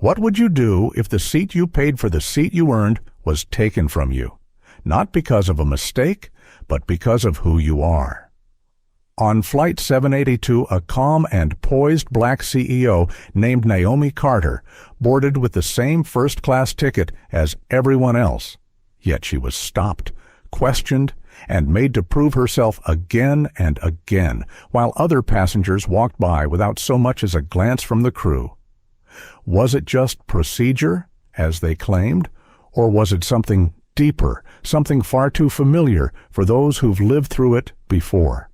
What would you do if the seat you paid for the seat you earned was taken from you? Not because of a mistake, but because of who you are. On Flight 782, a calm and poised Black CEO named Naomi Carter boarded with the same first-class ticket as everyone else. Yet she was stopped, questioned, and made to prove herself again and again, while other passengers walked by without so much as a glance from the crew. Was it just procedure, as they claimed, or was it something deeper, something far too familiar for those who've lived through it before?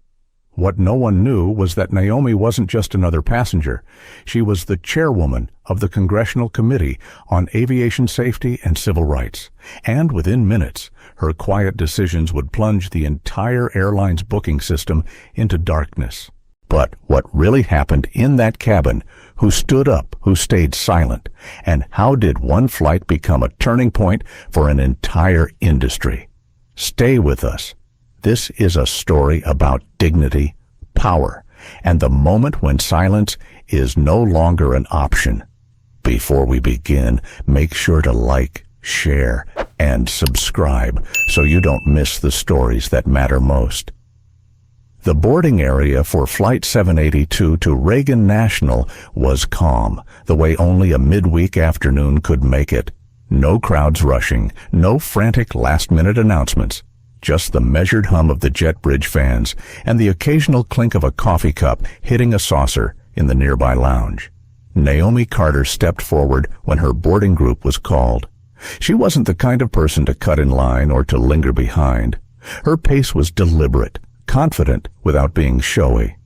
What no one knew was that Naomi wasn't just another passenger. She was the chairwoman of the Congressional Committee on Aviation Safety and Civil Rights. And within minutes, her quiet decisions would plunge the entire airline's booking system into darkness. But what really happened in that cabin? Who stood up? Who stayed silent? And how did one flight become a turning point for an entire industry? Stay with us. This is a story about dignity, power, and the moment when silence is no longer an option. Before we begin, make sure to like, share, and subscribe so you don't miss the stories that matter most. The boarding area for Flight 782 to Reagan National was calm, the way only a midweek afternoon could make it. No crowds rushing, no frantic last-minute announcements. Just the measured hum of the jet bridge fans and the occasional clink of a coffee cup hitting a saucer in the nearby lounge. Naomi Carter stepped forward when her boarding group was called. She wasn't the kind of person to cut in line or to linger behind. Her pace was deliberate, confident without being showy.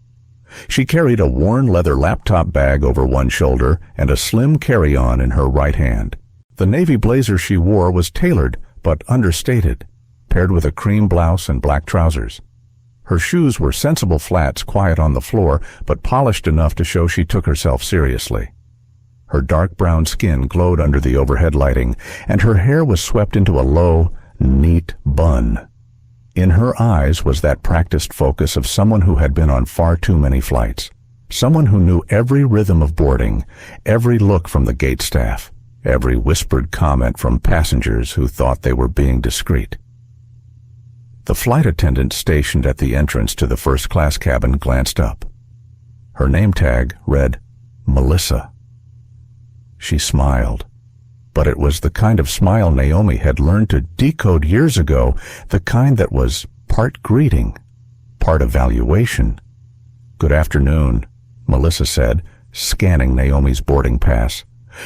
She carried a worn leather laptop bag over one shoulder and a slim carry-on in her right hand. The navy blazer she wore was tailored but understated, paired with a cream blouse and black trousers. Her shoes were sensible flats, quiet on the floor, but polished enough to show she took herself seriously. Her dark brown skin glowed under the overhead lighting, and her hair was swept into a low, neat bun. In her eyes was that practiced focus of someone who had been on far too many flights, someone who knew every rhythm of boarding, every look from the gate staff, every whispered comment from passengers who thought they were being discreet. The flight attendant stationed at the entrance to the first-class cabin glanced up. Her name tag read, Melissa. She smiled, but it was the kind of smile Naomi had learned to decode years ago, the kind that was part greeting, part evaluation. "Good afternoon," Melissa said, scanning Naomi's boarding pass.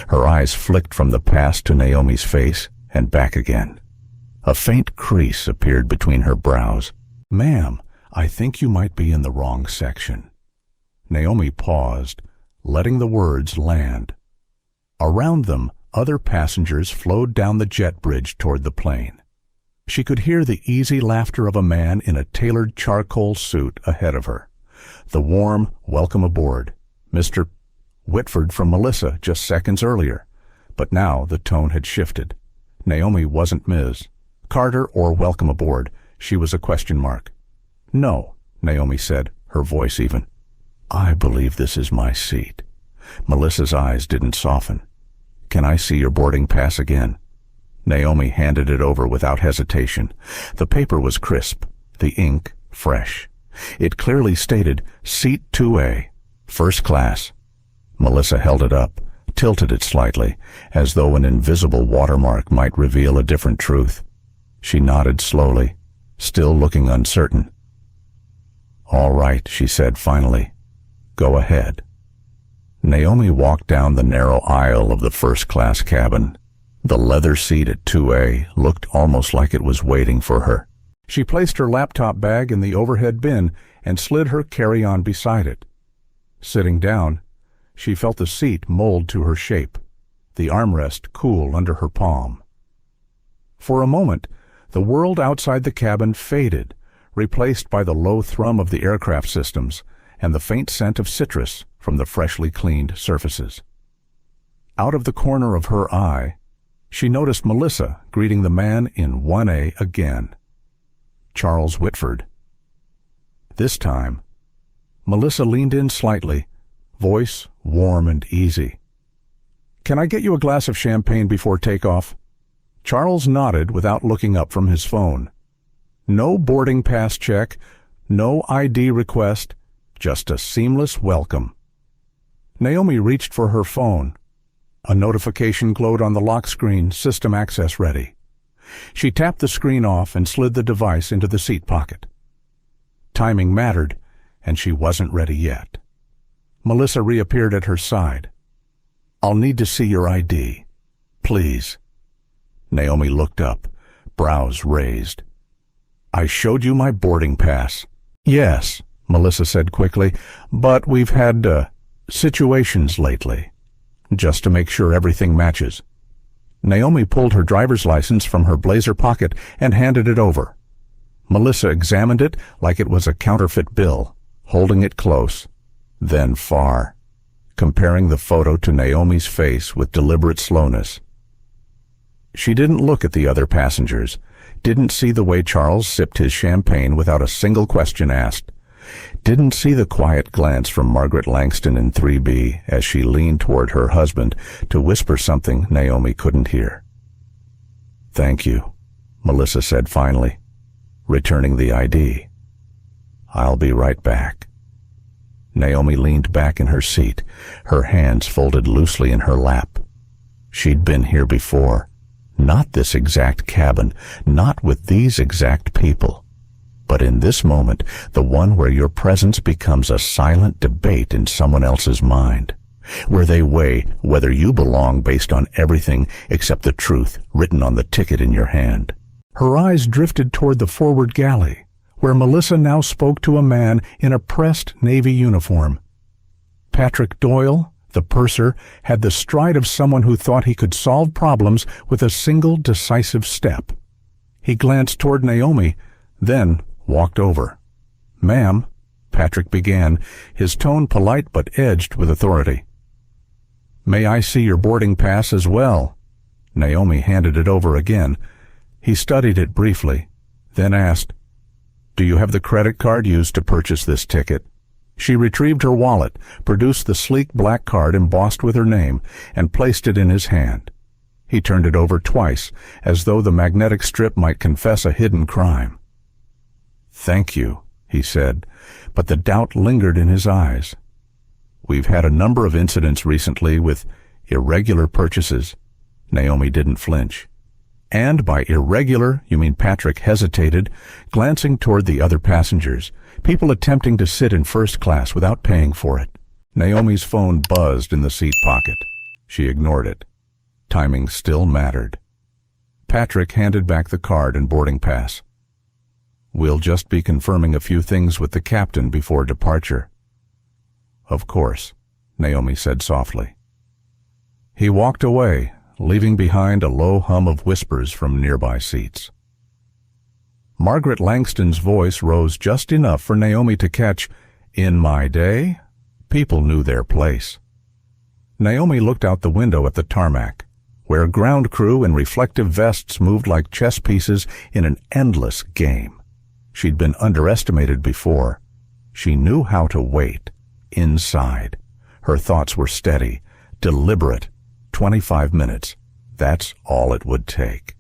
Her eyes flicked from the pass to Naomi's face and back again. A faint crease appeared between her brows. "Ma'am, I think you might be in the wrong section." Naomi paused, letting the words land. Around them, other passengers flowed down the jet bridge toward the plane. She could hear the easy laughter of a man in a tailored charcoal suit ahead of her. The warm welcome aboard, Mr. Whitford from Melissa just seconds earlier. But now the tone had shifted. Naomi wasn't Ms. Carter or welcome aboard. She was a question mark. "No," Naomi said, her voice even. "I believe this is my seat." Melissa's eyes didn't soften. "Can I see your boarding pass again?" Naomi handed it over without hesitation. The paper was crisp, the ink fresh. It clearly stated, Seat 2A, First Class. Melissa held it up, tilted it slightly, as though an invisible watermark might reveal a different truth. She nodded slowly, still looking uncertain. "All right," she said finally. "Go ahead." Naomi walked down the narrow aisle of the first-class cabin. The leather seat at 2A looked almost like it was waiting for her. She placed her laptop bag in the overhead bin and slid her carry-on beside it. Sitting down, she felt the seat mold to her shape, the armrest cool under her palm. For a moment, the world outside the cabin faded, replaced by the low thrum of the aircraft systems and the faint scent of citrus from the freshly cleaned surfaces. Out of the corner of her eye, she noticed Melissa greeting the man in 1A again, Charles Whitford. This time, Melissa leaned in slightly, voice warm and easy. Can I get you a glass of champagne before takeoff? Charles nodded without looking up from his phone. No boarding pass check, no ID request, just a seamless welcome. Naomi reached for her phone. A notification glowed on the lock screen, system access ready. She tapped the screen off and slid the device into the seat pocket. Timing mattered, and she wasn't ready yet. Melissa reappeared at her side. I'll need to see your ID. Please. Naomi looked up, brows raised. I showed you my boarding pass. Yes, Melissa said quickly, but we've had situations lately. Just to make sure everything matches. Naomi pulled her driver's license from her blazer pocket and handed it over. Melissa examined it like it was a counterfeit bill, holding it close, then far, comparing the photo to Naomi's face with deliberate slowness. She didn't look at the other passengers, didn't see the way Charles sipped his champagne without a single question asked, didn't see the quiet glance from Margaret Langston in 3B as she leaned toward her husband to whisper something Naomi couldn't hear. Thank you, Melissa said finally, returning the ID. I'll be right back. Naomi leaned back in her seat, her hands folded loosely in her lap. She'd been here before. Not this exact cabin, not with these exact people. But in this moment, the one where your presence becomes a silent debate in someone else's mind, where they weigh whether you belong based on everything except the truth written on the ticket in your hand. Her eyes drifted toward the forward galley, where Melissa now spoke to a man in a pressed Navy uniform. Patrick Doyle, the purser, had the stride of someone who thought he could solve problems with a single decisive step. He glanced toward Naomi, then walked over. Ma'am, Patrick began, his tone polite but edged with authority. May I see your boarding pass as well? Naomi handed it over again. He studied it briefly, then asked, Do you have the credit card used to purchase this ticket? She retrieved her wallet, produced the sleek black card embossed with her name, and placed it in his hand. He turned it over twice, as though the magnetic strip might confess a hidden crime. Thank you, he said, but the doubt lingered in his eyes. We've had a number of incidents recently with irregular purchases. Naomi didn't flinch. And by irregular, you mean Patrick hesitated, glancing toward the other passengers, people attempting to sit in first class without paying for it. Naomi's phone buzzed in the seat pocket. She ignored it. Timing still mattered. Patrick handed back the card and boarding pass. We'll just be confirming a few things with the captain before departure. Of course, Naomi said softly. He walked away, leaving behind a low hum of whispers from nearby seats. Margaret Langston's voice rose just enough for Naomi to catch, in my day, people knew their place. Naomi looked out the window at the tarmac, where ground crew in reflective vests moved like chess pieces in an endless game. She'd been underestimated before. She knew how to wait, inside. Her thoughts were steady, deliberate. 25 minutes. That's all it would take.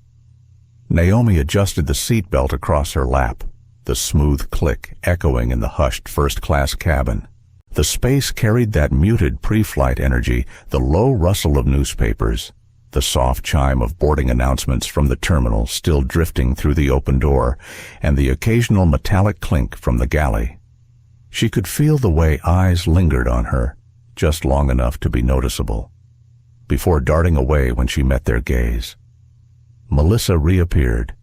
Naomi adjusted the seatbelt across her lap, the smooth click echoing in the hushed first-class cabin. The space carried that muted pre-flight energy, the low rustle of newspapers, the soft chime of boarding announcements from the terminal still drifting through the open door, and the occasional metallic clink from the galley. She could feel the way eyes lingered on her, just long enough to be noticeable, before darting away when she met their gaze. Melissa reappeared,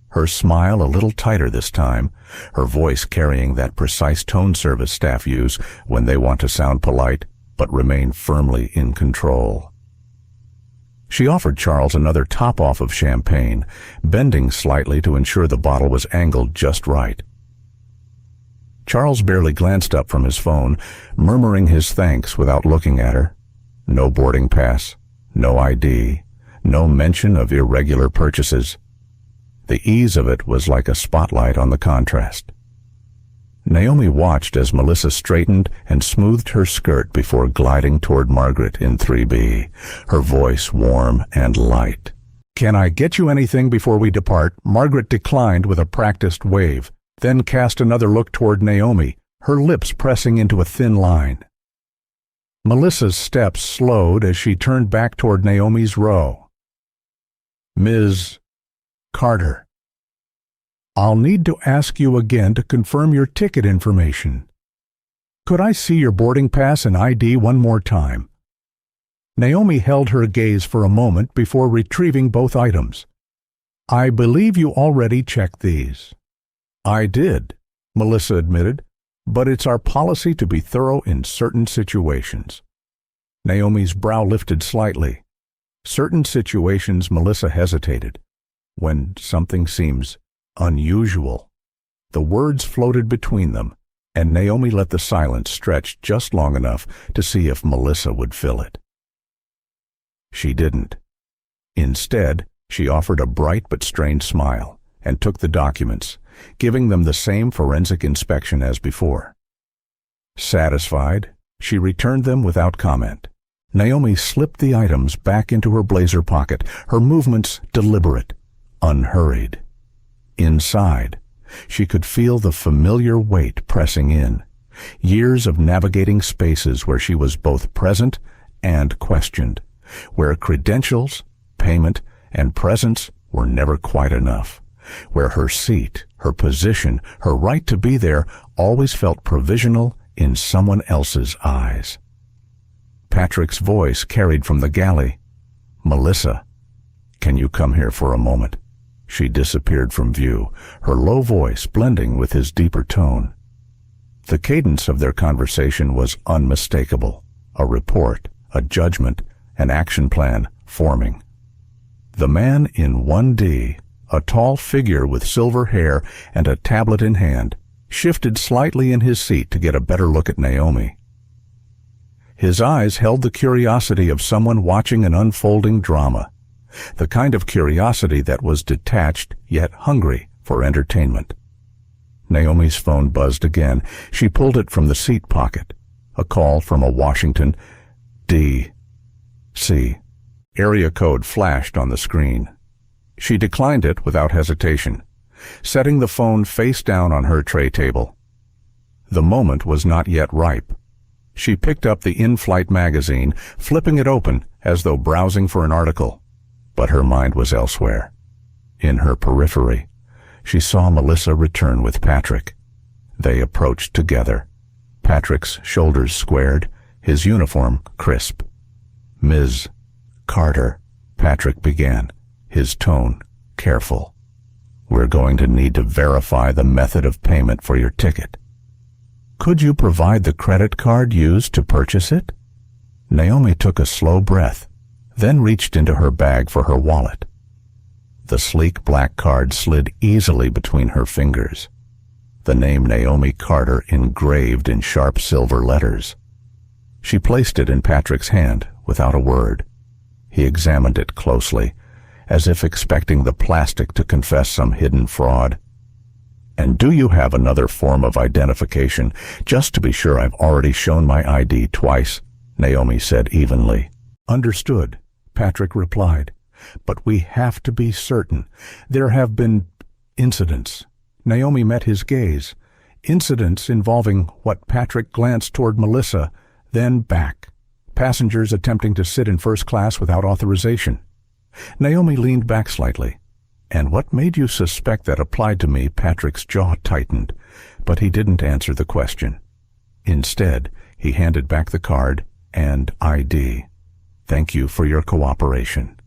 her smile a little tighter this time, her voice carrying that precise tone service staff use when they want to sound polite but remain firmly in control. She offered Charles another top-off of champagne, bending slightly to ensure the bottle was angled just right. Charles barely glanced up from his phone, murmuring his thanks without looking at her. No boarding pass, no ID, no mention of irregular purchases. The ease of it was like a spotlight on the contrast. Naomi watched as Melissa straightened and smoothed her skirt before gliding toward Margaret in 3B, her voice warm and light. "Can I get you anything before we depart?" Margaret declined with a practiced wave, then cast another look toward Naomi, her lips pressing into a thin line. Melissa's steps slowed as she turned back toward Naomi's row. "Ms. Carter, I'll need to ask you again to confirm your ticket information. Could I see your boarding pass and ID one more time?" Naomi held her gaze for a moment before retrieving both items. "I believe you already checked these." "I did," Melissa admitted, "but it's our policy to be thorough in certain situations." Naomi's brow lifted slightly. Certain situations, Melissa hesitated. When something seems unusual. The words floated between them, and Naomi let the silence stretch just long enough to see if Melissa would fill it. She didn't. Instead, she offered a bright but strained smile and took the documents, giving them the same forensic inspection as before. Satisfied, she returned them without comment. Naomi slipped the items back into her blazer pocket, her movements deliberate, unhurried. Inside, she could feel the familiar weight pressing in, years of navigating spaces where she was both present and questioned, where credentials, payment, and presence were never quite enough, where her seat, her position, her right to be there always felt provisional in someone else's eyes. Patrick's voice carried from the galley. "Melissa, can you come here for a moment?" She disappeared from view, her low voice blending with his deeper tone. The cadence of their conversation was unmistakable, a report, a judgment, an action plan forming. The man in 1D, a tall figure with silver hair and a tablet in hand, shifted slightly in his seat to get a better look at Naomi. His eyes held the curiosity of someone watching an unfolding drama, the kind of curiosity that was detached yet hungry for entertainment. Naomi's phone buzzed again. She pulled it from the seat pocket. A call from a Washington, D.C. area code flashed on the screen. She declined it without hesitation, setting the phone face down on her tray table. The moment was not yet ripe. She picked up the in-flight magazine, flipping it open as though browsing for an article. But her mind was elsewhere. In her periphery, she saw Melissa return with Patrick. They approached together, Patrick's shoulders squared, his uniform crisp. "Ms. Carter," Patrick began, his tone careful. "We're going to need to verify the method of payment for your ticket. Could you provide the credit card used to purchase it?" Naomi took a slow breath, then reached into her bag for her wallet. The sleek black card slid easily between her fingers, the name Naomi Carter engraved in sharp silver letters. She placed it in Patrick's hand without a word. He examined it closely, as if expecting the plastic to confess some hidden fraud. "And do you have another form of identification, just to be sure I've already shown my ID twice?" Naomi said evenly. "Understood," Patrick replied. "But we have to be certain. There have been incidents." Naomi met his gaze. Incidents involving what Patrick glanced toward Melissa, then back. Passengers attempting to sit in first class without authorization. Naomi leaned back slightly. "And what made you suspect that applied to me?" Patrick's jaw tightened, but he didn't answer the question. Instead, he handed back the card and ID. "Thank you for your cooperation."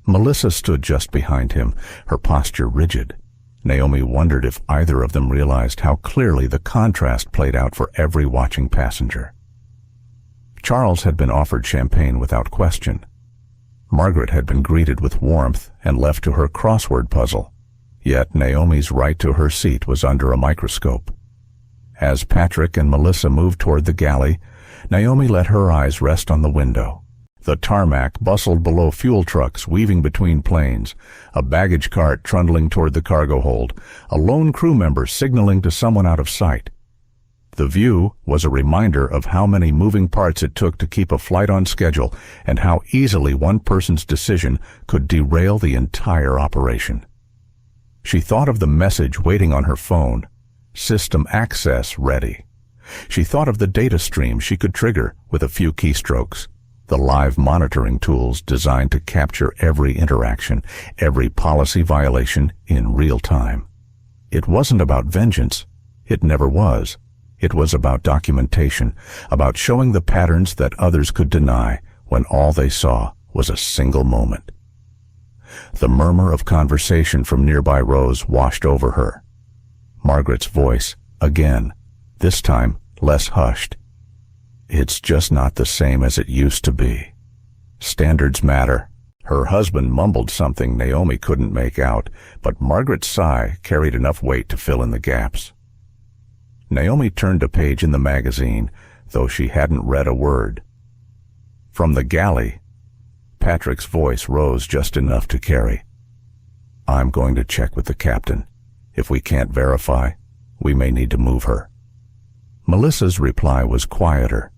Melissa stood just behind him, her posture rigid. Naomi wondered if either of them realized how clearly the contrast played out for every watching passenger. Charles had been offered champagne without question. Margaret had been greeted with warmth and left to her crossword puzzle. Yet Naomi's right to her seat was under a microscope. As Patrick and Melissa moved toward the galley, Naomi let her eyes rest on the window. The tarmac bustled below fuel trucks weaving between planes, a baggage cart trundling toward the cargo hold, a lone crew member signaling to someone out of sight. The view was a reminder of how many moving parts it took to keep a flight on schedule and how easily one person's decision could derail the entire operation. She thought of the message waiting on her phone, system access ready. She thought of the data stream she could trigger with a few keystrokes, the live monitoring tools designed to capture every interaction, every policy violation in real time. It wasn't about vengeance. It never was. It was about documentation, about showing the patterns that others could deny when all they saw was a single moment. The murmur of conversation from nearby rows washed over her. Margaret's voice, again, this time less hushed. It's just not the same as it used to be. Standards matter. Her husband mumbled something Naomi couldn't make out, but Margaret's sigh carried enough weight to fill in the gaps. Naomi turned a page in the magazine, though she hadn't read a word. From the galley, Patrick's voice rose just enough to carry. I'm going to check with the captain. If we can't verify, we may need to move her. Melissa's reply was quieter,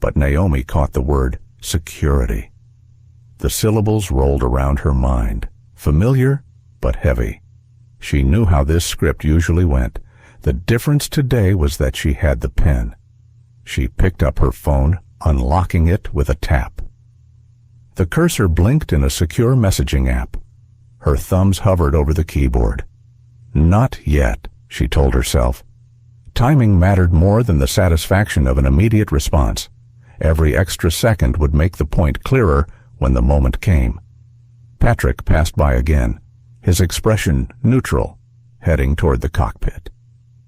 but Naomi caught the word security. The syllables rolled around her mind, familiar but heavy. She knew how this script usually went. The difference today was that she had the pen. She picked up her phone, unlocking it with a tap. The cursor blinked in a secure messaging app. Her thumbs hovered over the keyboard. Not yet, she told herself. Timing mattered more than the satisfaction of an immediate response. Every extra second would make the point clearer when the moment came. Patrick passed by again, his expression neutral, heading toward the cockpit.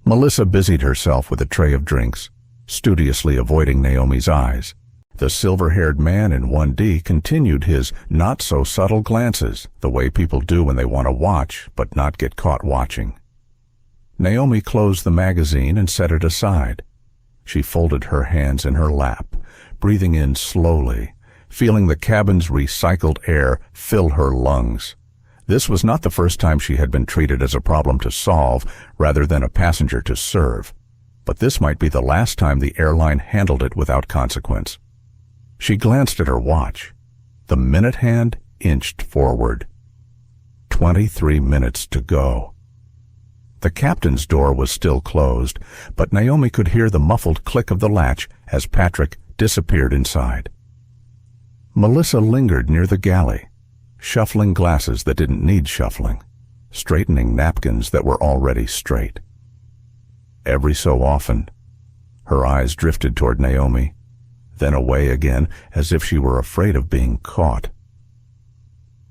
Melissa busied herself with a tray of drinks, studiously avoiding Naomi's eyes. The silver-haired man in 1D continued his not-so-subtle glances, the way people do when they want to watch but not get caught watching. Naomi closed the magazine and set it aside. She folded her hands in her lap, breathing in slowly, feeling the cabin's recycled air fill her lungs. This was not the first time she had been treated as a problem to solve rather than a passenger to serve, but this might be the last time the airline handled it without consequence. She glanced at her watch. The minute hand inched forward. 23 minutes to go. The captain's door was still closed, but Naomi could hear the muffled click of the latch as Patrick disappeared inside. Melissa lingered near the galley, shuffling glasses that didn't need shuffling, straightening napkins that were already straight. Every so often, her eyes drifted toward Naomi, then away again as if she were afraid of being caught.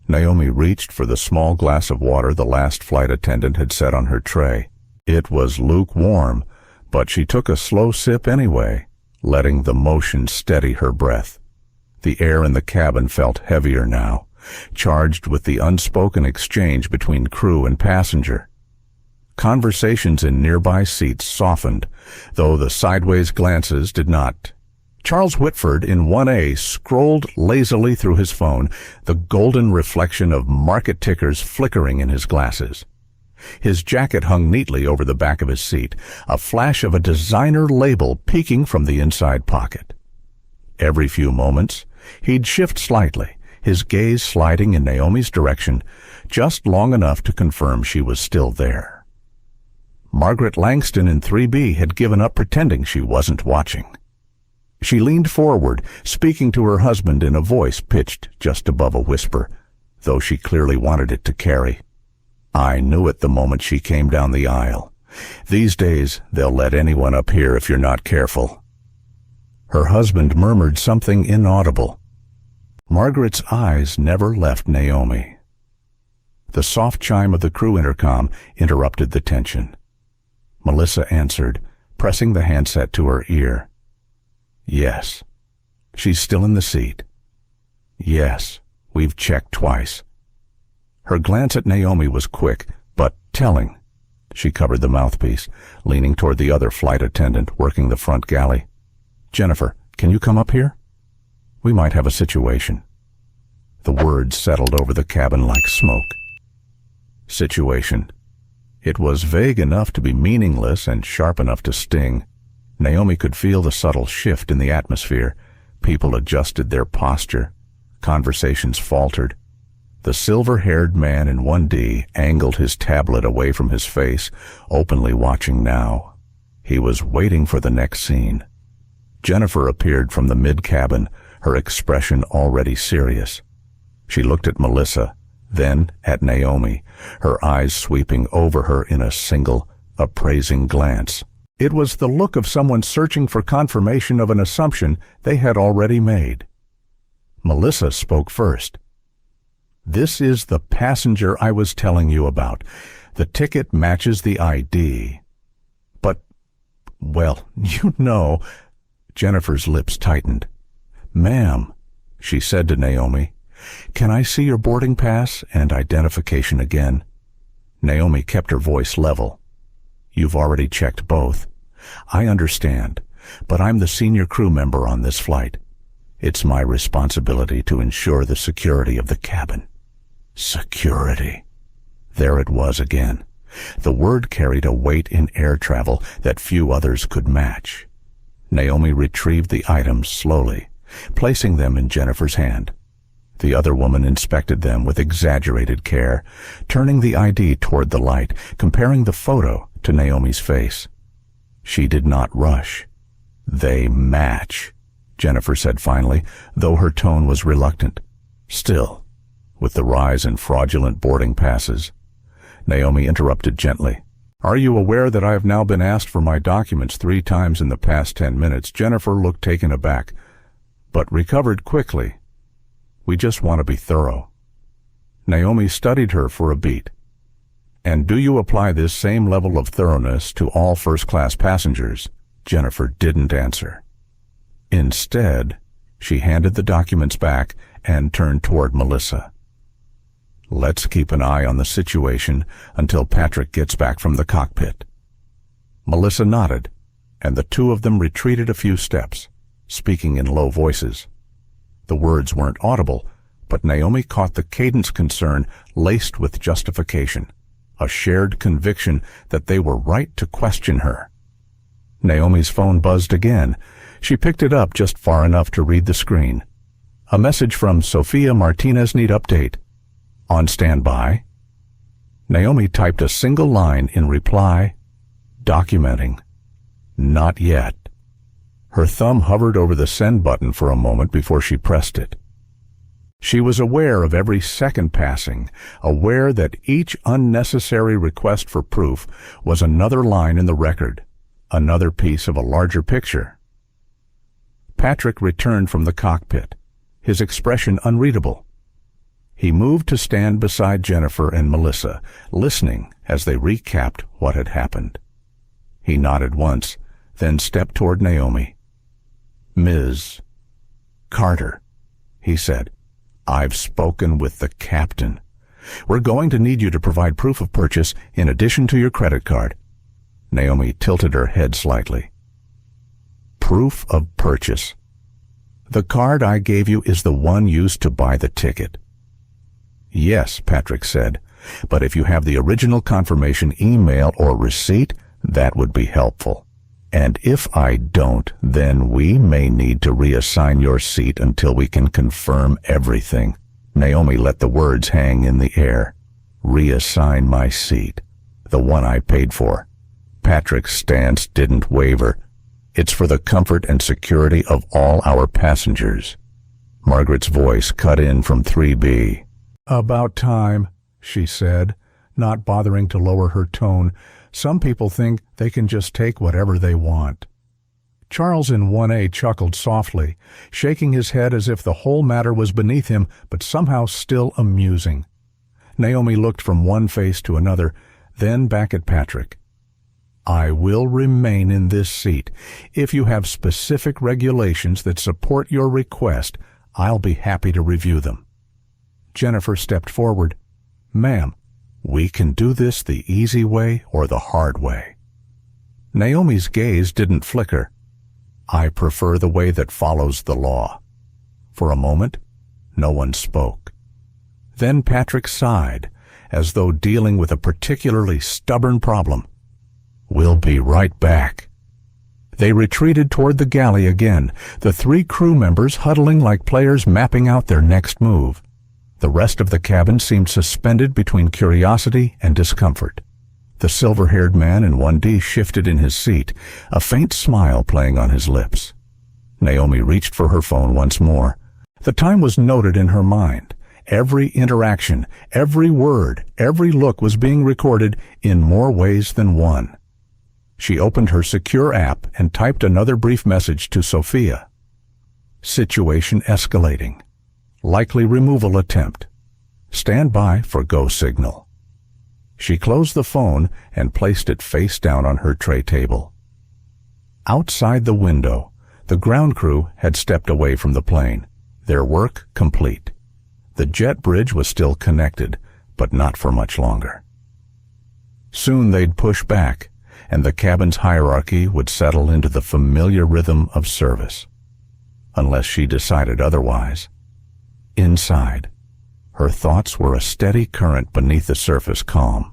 Naomi reached for the small glass of water the last flight attendant had set on her tray. It was lukewarm, but she took a slow sip anyway, letting the motion steady her breath. The air in the cabin felt heavier now, charged with the unspoken exchange between crew and passenger. Conversations in nearby seats softened, though the sideways glances did not. Charles Whitford in 1A scrolled lazily through his phone, the golden reflection of market tickers flickering in his glasses. His jacket hung neatly over the back of his seat, a flash of a designer label peeking from the inside pocket. Every few moments, he'd shift slightly, his gaze sliding in Naomi's direction, just long enough to confirm she was still there. Margaret Langston in 3B had given up pretending she wasn't watching. She leaned forward, speaking to her husband in a voice pitched just above a whisper, though she clearly wanted it to carry. I knew it the moment she came down the aisle. These days, they'll let anyone up here if you're not careful. Her husband murmured something inaudible. Margaret's eyes never left Naomi. The soft chime of the crew intercom interrupted the tension. Melissa answered, pressing the handset to her ear. Yes. She's still in the seat. Yes, we've checked twice. Her glance at Naomi was quick, but telling. She covered the mouthpiece, leaning toward the other flight attendant working the front galley. Jennifer, can you come up here? We might have a situation. The words settled over the cabin like smoke. Situation. It was vague enough to be meaningless and sharp enough to sting. Naomi could feel the subtle shift in the atmosphere. People adjusted their posture. Conversations faltered. The silver-haired man in 1D angled his tablet away from his face, openly watching now. He was waiting for the next scene. Jennifer appeared from the mid-cabin, her expression already serious. She looked at Melissa, then at Naomi, her eyes sweeping over her in a single, appraising glance. It was the look of someone searching for confirmation of an assumption they had already made. Melissa spoke first. "This is the passenger I was telling you about. The ticket matches the ID. But, well, you know..." Jennifer's lips tightened. "Ma'am," she said to Naomi, "can I see your boarding pass and identification again?" Naomi kept her voice level. "You've already checked both. I understand, but I'm the senior crew member on this flight. It's my responsibility to ensure the security of the cabin." Security. There it was again. The word carried a weight in air travel that few others could match. Naomi retrieved the items slowly, placing them in Jennifer's hand. The other woman inspected them with exaggerated care, turning the ID toward the light, comparing the photo to Naomi's face. She did not rush. "They match," Jennifer said finally, though her tone was reluctant. Still, with the rise in fraudulent boarding passes, Naomi interrupted gently. "Are you aware that I have now been asked for my documents 3 times in the past 10 minutes? Jennifer looked taken aback, but recovered quickly. "We just want to be thorough." Naomi studied her for a beat. "And do you apply this same level of thoroughness to all first-class passengers?" Jennifer didn't answer. Instead, she handed the documents back and turned toward Melissa. "Let's keep an eye on the situation until Patrick gets back from the cockpit." Melissa nodded, and the two of them retreated a few steps, speaking in low voices. The words weren't audible, but Naomi caught the cadence concern laced with justification, a shared conviction that they were right to question her. Naomi's phone buzzed again. She picked it up just far enough to read the screen. A message from Sophia Martinez: "Need update. On standby." Naomi typed a single line in reply: "Documenting. Not yet." Her thumb hovered over the send button for a moment before she pressed it. She was aware of every second passing, aware that each unnecessary request for proof was another line in the record, another piece of a larger picture. Patrick returned from the cockpit, his expression unreadable. He moved to stand beside Jennifer and Melissa, listening as they recapped what had happened. He nodded once, then stepped toward Naomi. "Ms. Carter," he said, "I've spoken with the captain. We're going to need you to provide proof of purchase in addition to your credit card." Naomi tilted her head slightly. "Proof of purchase. The card I gave you is the one used to buy the ticket." "Yes," Patrick said, "but if you have the original confirmation email or receipt, that would be helpful. And if I don't, then we may need to reassign your seat until we can confirm everything." Naomi let the words hang in the air. "Reassign my seat, the one I paid for." Patrick's stance didn't waver. "It's for the comfort and security of all our passengers." Margaret's voice cut in from 3B. "About time," she said, not bothering to lower her tone. "Some people think they can just take whatever they want." Charles in 1A chuckled softly, shaking his head as if the whole matter was beneath him, but somehow still amusing. Naomi looked from one face to another, then back at Patrick. "I will remain in this seat. If you have specific regulations that support your request, I'll be happy to review them." Jennifer stepped forward. "Ma'am, we can do this the easy way or the hard way." Naomi's gaze didn't flicker. "I prefer the way that follows the law." For a moment, no one spoke. Then Patrick sighed, as though dealing with a particularly stubborn problem. "We'll be right back." They retreated toward the galley again, the 3 crew members huddling like players mapping out their next move. The rest of the cabin seemed suspended between curiosity and discomfort. The silver-haired man in 1D shifted in his seat, a faint smile playing on his lips. Naomi reached for her phone once more. The time was noted in her mind. Every interaction, every word, every look was being recorded in more ways than one. She opened her secure app and typed another brief message to Sophia. "Situation escalating. Likely removal attempt. Stand by for go signal." She closed the phone and placed it face down on her tray table. Outside the window, the ground crew had stepped away from the plane, their work complete. The jet bridge was still connected, but not for much longer. Soon they'd push back, and the cabin's hierarchy would settle into the familiar rhythm of service. Unless she decided otherwise. Inside, her thoughts were a steady current beneath the surface calm.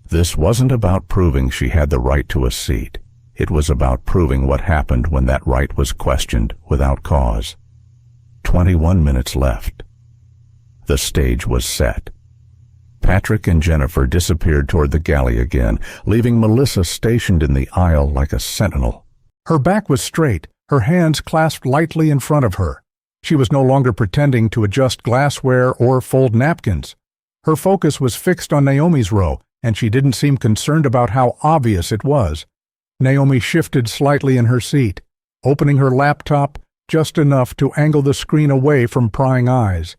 This wasn't about proving she had the right to a seat. It was about proving what happened when that right was questioned without cause. 21 minutes left. The stage was set. Patrick and Jennifer disappeared toward the galley again, leaving Melissa stationed in the aisle like a sentinel. Her back was straight, her hands clasped lightly in front of her. She was no longer pretending to adjust glassware or fold napkins. Her focus was fixed on Naomi's row, and she didn't seem concerned about how obvious it was. Naomi shifted slightly in her seat, opening her laptop just enough to angle the screen away from prying eyes.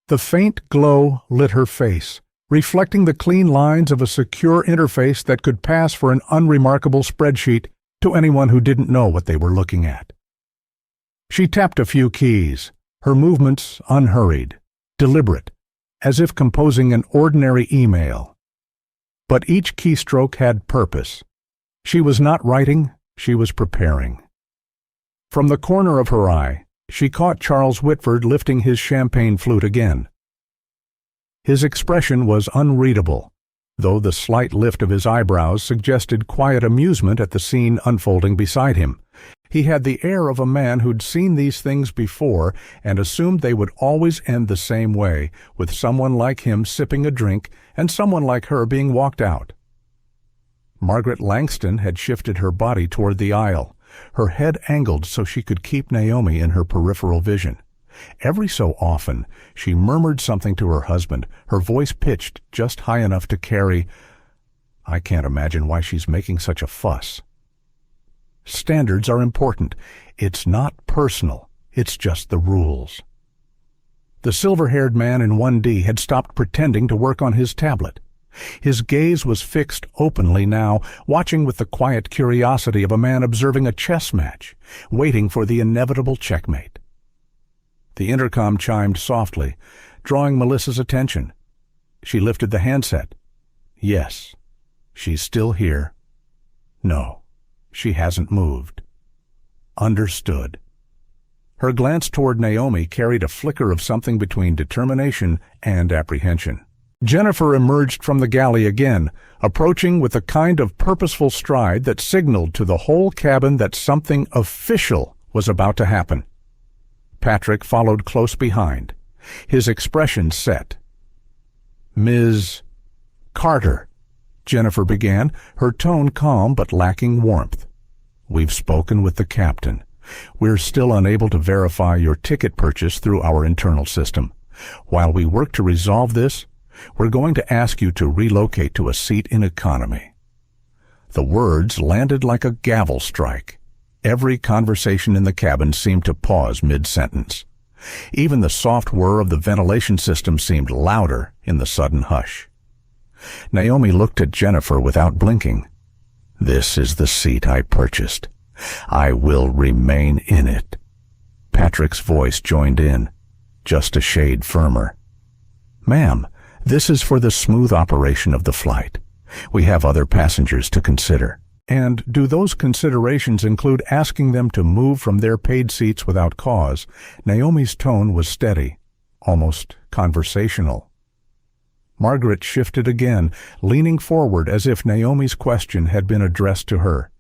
The faint glow lit her face, reflecting the clean lines of a secure interface that could pass for an unremarkable spreadsheet to anyone who didn't know what they were looking at. She tapped a few keys, her movements unhurried, deliberate, as if composing an ordinary email. But each keystroke had purpose. She was not writing, she was preparing. From the corner of her eye, she caught Charles Whitford lifting his champagne flute again. His expression was unreadable, though the slight lift of his eyebrows suggested quiet amusement at the scene unfolding beside him. He had the air of a man who'd seen these things before and assumed they would always end the same way, with someone like him sipping a drink and someone like her being walked out. Margaret Langston had shifted her body toward the aisle, her head angled so she could keep Naomi in her peripheral vision. Every so often, she murmured something to her husband, her voice pitched just high enough to carry, "I can't imagine why she's making such a fuss." Standards are important. It's not personal. It's just the rules. The silver-haired man in 1D had stopped pretending to work on his tablet. His gaze was fixed openly now, watching with the quiet curiosity of a man observing a chess match, waiting for the inevitable checkmate. The intercom chimed softly, drawing Melissa's attention. She lifted the handset. Yes, she's still here. No, she hasn't moved. Understood. Her glance toward Naomi carried a flicker of something between determination and apprehension. Jennifer emerged from the galley again, approaching with a kind of purposeful stride that signaled to the whole cabin that something official was about to happen. Patrick followed close behind, his expression set. "Ms. Carter," Jennifer began, her tone calm but lacking warmth. "We've spoken with the captain. We're still unable to verify your ticket purchase through our internal system. While we work to resolve this, we're going to ask you to relocate to a seat in economy." The words landed like a gavel strike. Every conversation in the cabin seemed to pause mid-sentence. Even the soft whir of the ventilation system seemed louder in the sudden hush. Naomi looked at Jennifer without blinking. "This is the seat I purchased. I will remain in it." Patrick's voice joined in, just a shade firmer. "Ma'am, this is for the smooth operation of the flight. We have other passengers to consider. And do those considerations include asking them to move from their paid seats without cause? Naomi's tone was steady, almost conversational. Margaret shifted again, leaning forward as if Naomi's question had been addressed to her.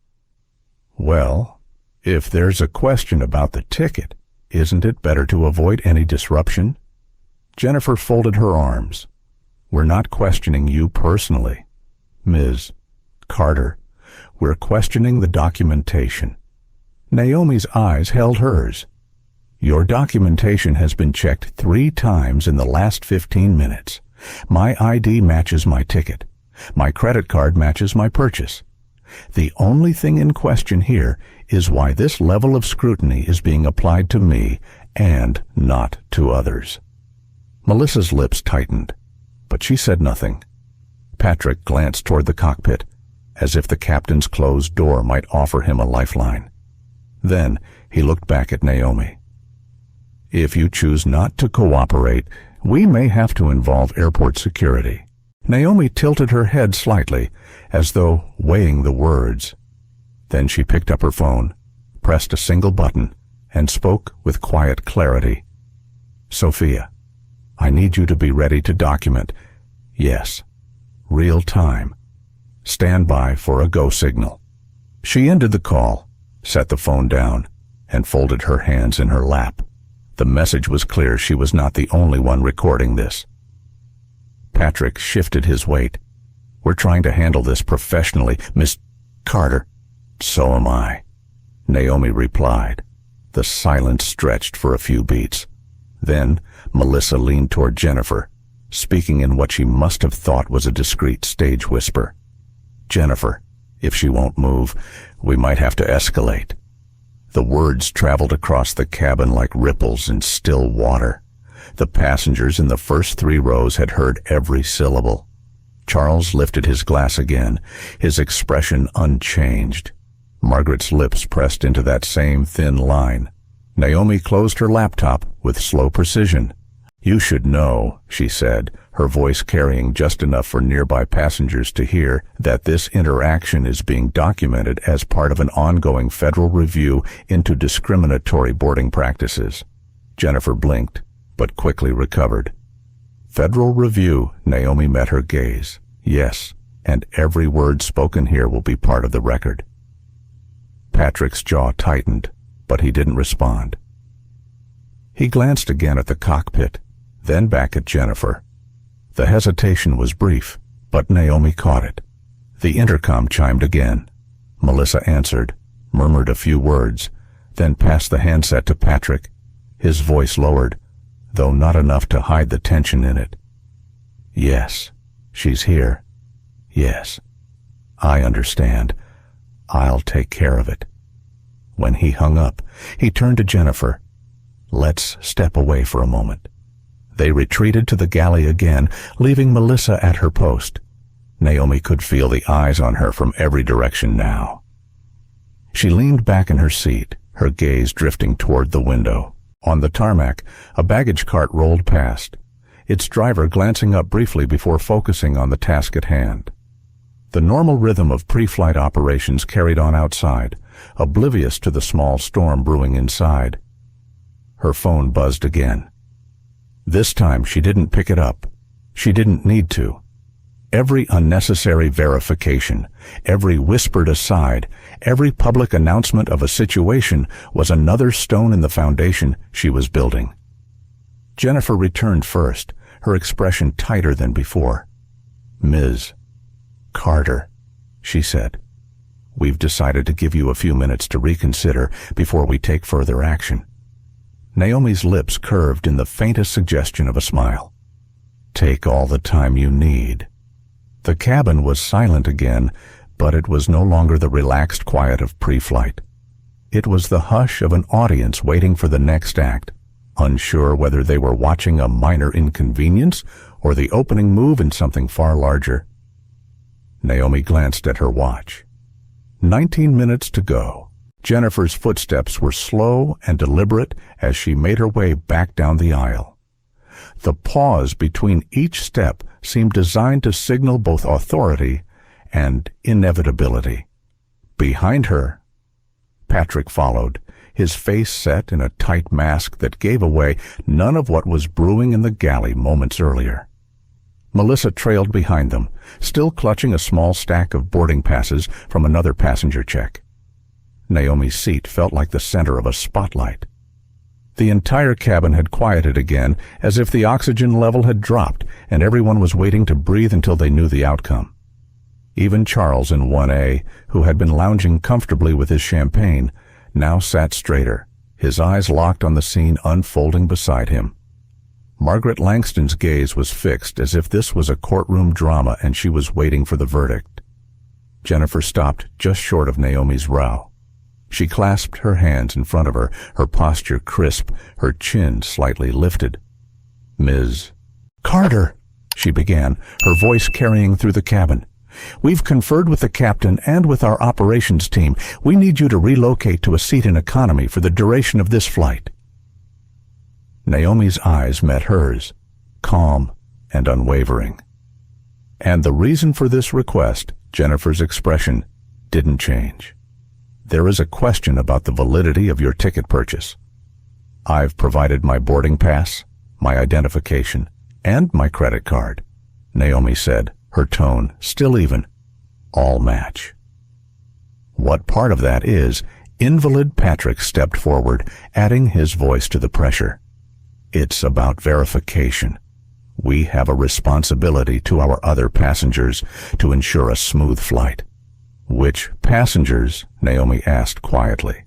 Well, if there's a question about the ticket, isn't it better to avoid any disruption? Jennifer folded her arms. We're not questioning you personally, Ms. Carter. We're questioning the documentation. Naomi's eyes held hers. Your documentation has been checked 3 times in the last 15 minutes. My ID matches my ticket. My credit card matches my purchase. The only thing in question here is why this level of scrutiny is being applied to me and not to others. Melissa's lips tightened, but she said nothing. Patrick glanced toward the cockpit, as if the captain's closed door might offer him a lifeline. Then he looked back at Naomi. If you choose not to cooperate, we may have to involve airport security. Naomi tilted her head slightly, as though weighing the words. Then she picked up her phone, pressed a single button, and spoke with quiet clarity. Sophia, I need you to be ready to document. Yes, real time. Stand by for a go signal. She ended the call, set the phone down, and folded her hands in her lap. The message was clear she was not the only one recording this. Patrick shifted his weight. We're trying to handle this professionally, Miss Carter. So am I, Naomi replied. The silence stretched for a few beats. Then Melissa leaned toward Jennifer, speaking in what she must have thought was a discreet stage whisper. Jennifer, if she won't move, we might have to escalate. The words traveled across the cabin like ripples in still water. The passengers in the first 3 rows had heard every syllable. Charles lifted his glass again, his expression unchanged. Margaret's lips pressed into that same thin line. Naomi closed her laptop with slow precision. You should know, she said, her voice carrying just enough for nearby passengers to hear, that this interaction is being documented as part of an ongoing federal review into discriminatory boarding practices. Jennifer blinked, but quickly recovered. Federal review, Naomi met her gaze. Yes, and every word spoken here will be part of the record. Patrick's jaw tightened, but he didn't respond. He glanced again at the cockpit, then back at Jennifer. The hesitation was brief, but Naomi caught it. The intercom chimed again. Melissa answered, murmured a few words, then passed the handset to Patrick. His voice lowered, though not enough to hide the tension in it. Yes, she's here. Yes, I understand. I'll take care of it. When he hung up, he turned to Jennifer. Let's step away for a moment. They retreated to the galley again, leaving Melissa at her post. Naomi could feel the eyes on her from every direction now. She leaned back in her seat, her gaze drifting toward the window. On the tarmac, a baggage cart rolled past, its driver glancing up briefly before focusing on the task at hand. The normal rhythm of pre-flight operations carried on outside, oblivious to the small storm brewing inside. Her phone buzzed again. This time she didn't pick it up. She didn't need to. Every unnecessary verification, every whispered aside, every public announcement of a situation was another stone in the foundation she was building. Jennifer returned first, her expression tighter than before. Ms. Carter, she said, we've decided to give you a few minutes to reconsider before we take further action. Naomi's lips curved in the faintest suggestion of a smile. Take all the time you need. The cabin was silent again, but it was no longer the relaxed quiet of pre-flight. It was the hush of an audience waiting for the next act, unsure whether they were watching a minor inconvenience or the opening move in something far larger. Naomi glanced at her watch. 19 minutes to go. Jennifer's footsteps were slow and deliberate as she made her way back down the aisle. The pause between each step seemed designed to signal both authority and inevitability. Behind her, Patrick followed, his face set in a tight mask that gave away none of what was brewing in the galley moments earlier. Melissa trailed behind them, still clutching a small stack of boarding passes from another passenger check. Naomi's seat felt like the center of a spotlight. The entire cabin had quieted again, as if the oxygen level had dropped and everyone was waiting to breathe until they knew the outcome. Even Charles in 1A, who had been lounging comfortably with his champagne, now sat straighter, his eyes locked on the scene unfolding beside him. Margaret Langston's gaze was fixed as if this was a courtroom drama and she was waiting for the verdict. Jennifer stopped just short of Naomi's brow. She clasped her hands in front of her, her posture crisp, her chin slightly lifted. "Ms. Carter," she began, her voice carrying through the cabin. "We've conferred with the captain and with our operations team. We need you to relocate to a seat in economy for the duration of this flight." Naomi's eyes met hers, calm and unwavering. And the reason for this request, Jennifer's expression, didn't change. "There is a question about the validity of your ticket purchase. I've provided my boarding pass, my identification, and my credit card," Naomi said, her tone still even. "All match." What part of that is, invalid Patrick stepped forward, adding his voice to the pressure. "It's about verification. We have a responsibility to our other passengers to ensure a smooth flight." "Which passengers?" Naomi asked quietly.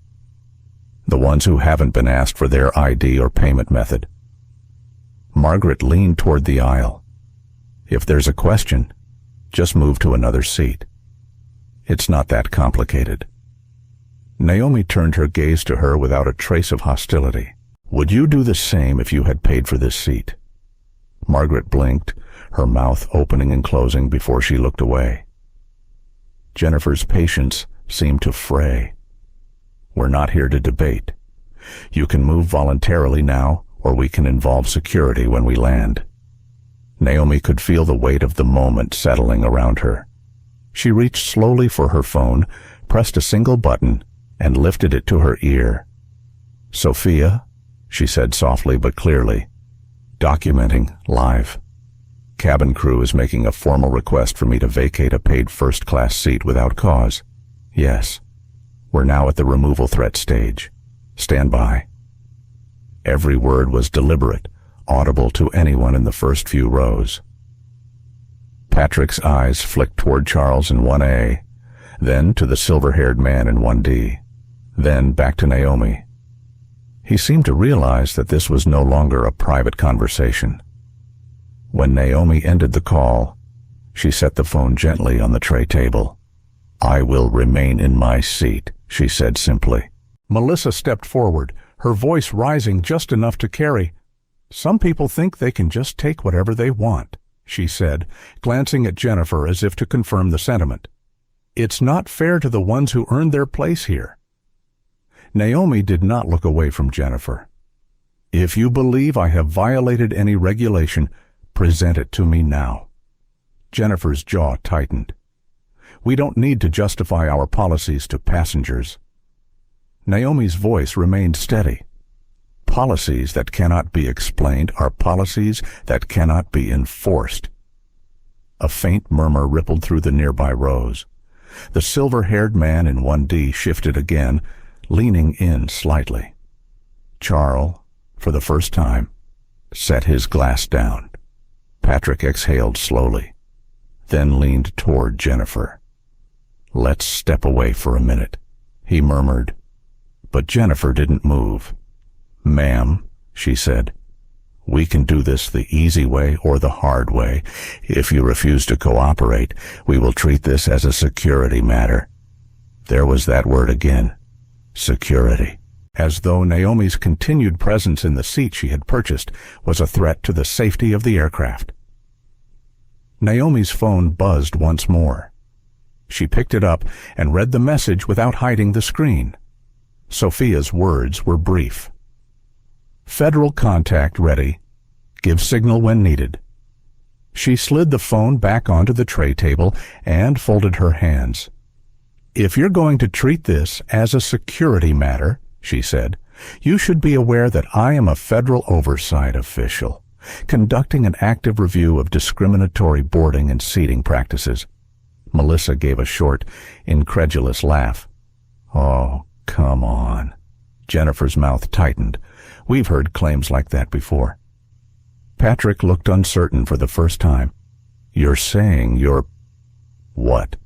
"The ones who haven't been asked for their ID or payment method." Margaret leaned toward the aisle. "If there's a question, just move to another seat. It's not that complicated." Naomi turned her gaze to her without a trace of hostility. "Would you do the same if you had paid for this seat?" Margaret blinked, her mouth opening and closing before she looked away. Jennifer's patience seemed to fray. "We're not here to debate. You can move voluntarily now, or we can involve security when we land." Naomi could feel the weight of the moment settling around her. She reached slowly for her phone, pressed a single button, and lifted it to her ear. "Sophia," she said softly but clearly. "Documenting, live. Cabin crew is making a formal request for me to vacate a paid first-class seat without cause. Yes. We're now at the removal threat stage. Stand by." Every word was deliberate, audible to anyone in the first few rows. Patrick's eyes flicked toward Charles in 1A, then to the silver-haired man in 1D, then back to Naomi. He seemed to realize that this was no longer a private conversation. When Naomi ended the call, she set the phone gently on the tray table. "I will remain in my seat," she said simply. Melissa stepped forward, her voice rising just enough to carry. "Some people think they can just take whatever they want," she said, glancing at Jennifer as if to confirm the sentiment. "It's not fair to the ones who earned their place here." Naomi did not look away from Jennifer. "If you believe I have violated any regulation, present it to me now." Jennifer's jaw tightened. "We don't need to justify our policies to passengers." Naomi's voice remained steady. "Policies that cannot be explained are policies that cannot be enforced." A faint murmur rippled through the nearby rows. The silver-haired man in 1D shifted again, leaning in slightly. Charles, for the first time, set his glass down. Patrick exhaled slowly, then leaned toward Jennifer. "Let's step away for a minute," he murmured. But Jennifer didn't move. "Ma'am," she said, "we can do this the easy way or the hard way. If you refuse to cooperate, we will treat this as a security matter." There was that word again. Security. As though Naomi's continued presence in the seat she had purchased was a threat to the safety of the aircraft. Naomi's phone buzzed once more. She picked it up and read the message without hiding the screen. Sophia's words were brief. "Federal contact ready. Give signal when needed." She slid the phone back onto the tray table and folded her hands. If you're going to treat this as a security matter, she said, you should be aware that I am a federal oversight official, conducting an active review of discriminatory boarding and seating practices. Melissa gave a short, incredulous laugh. Oh, come on. Jennifer's mouth tightened. We've heard claims like that before. Patrick looked uncertain for the first time. You're saying you're... What?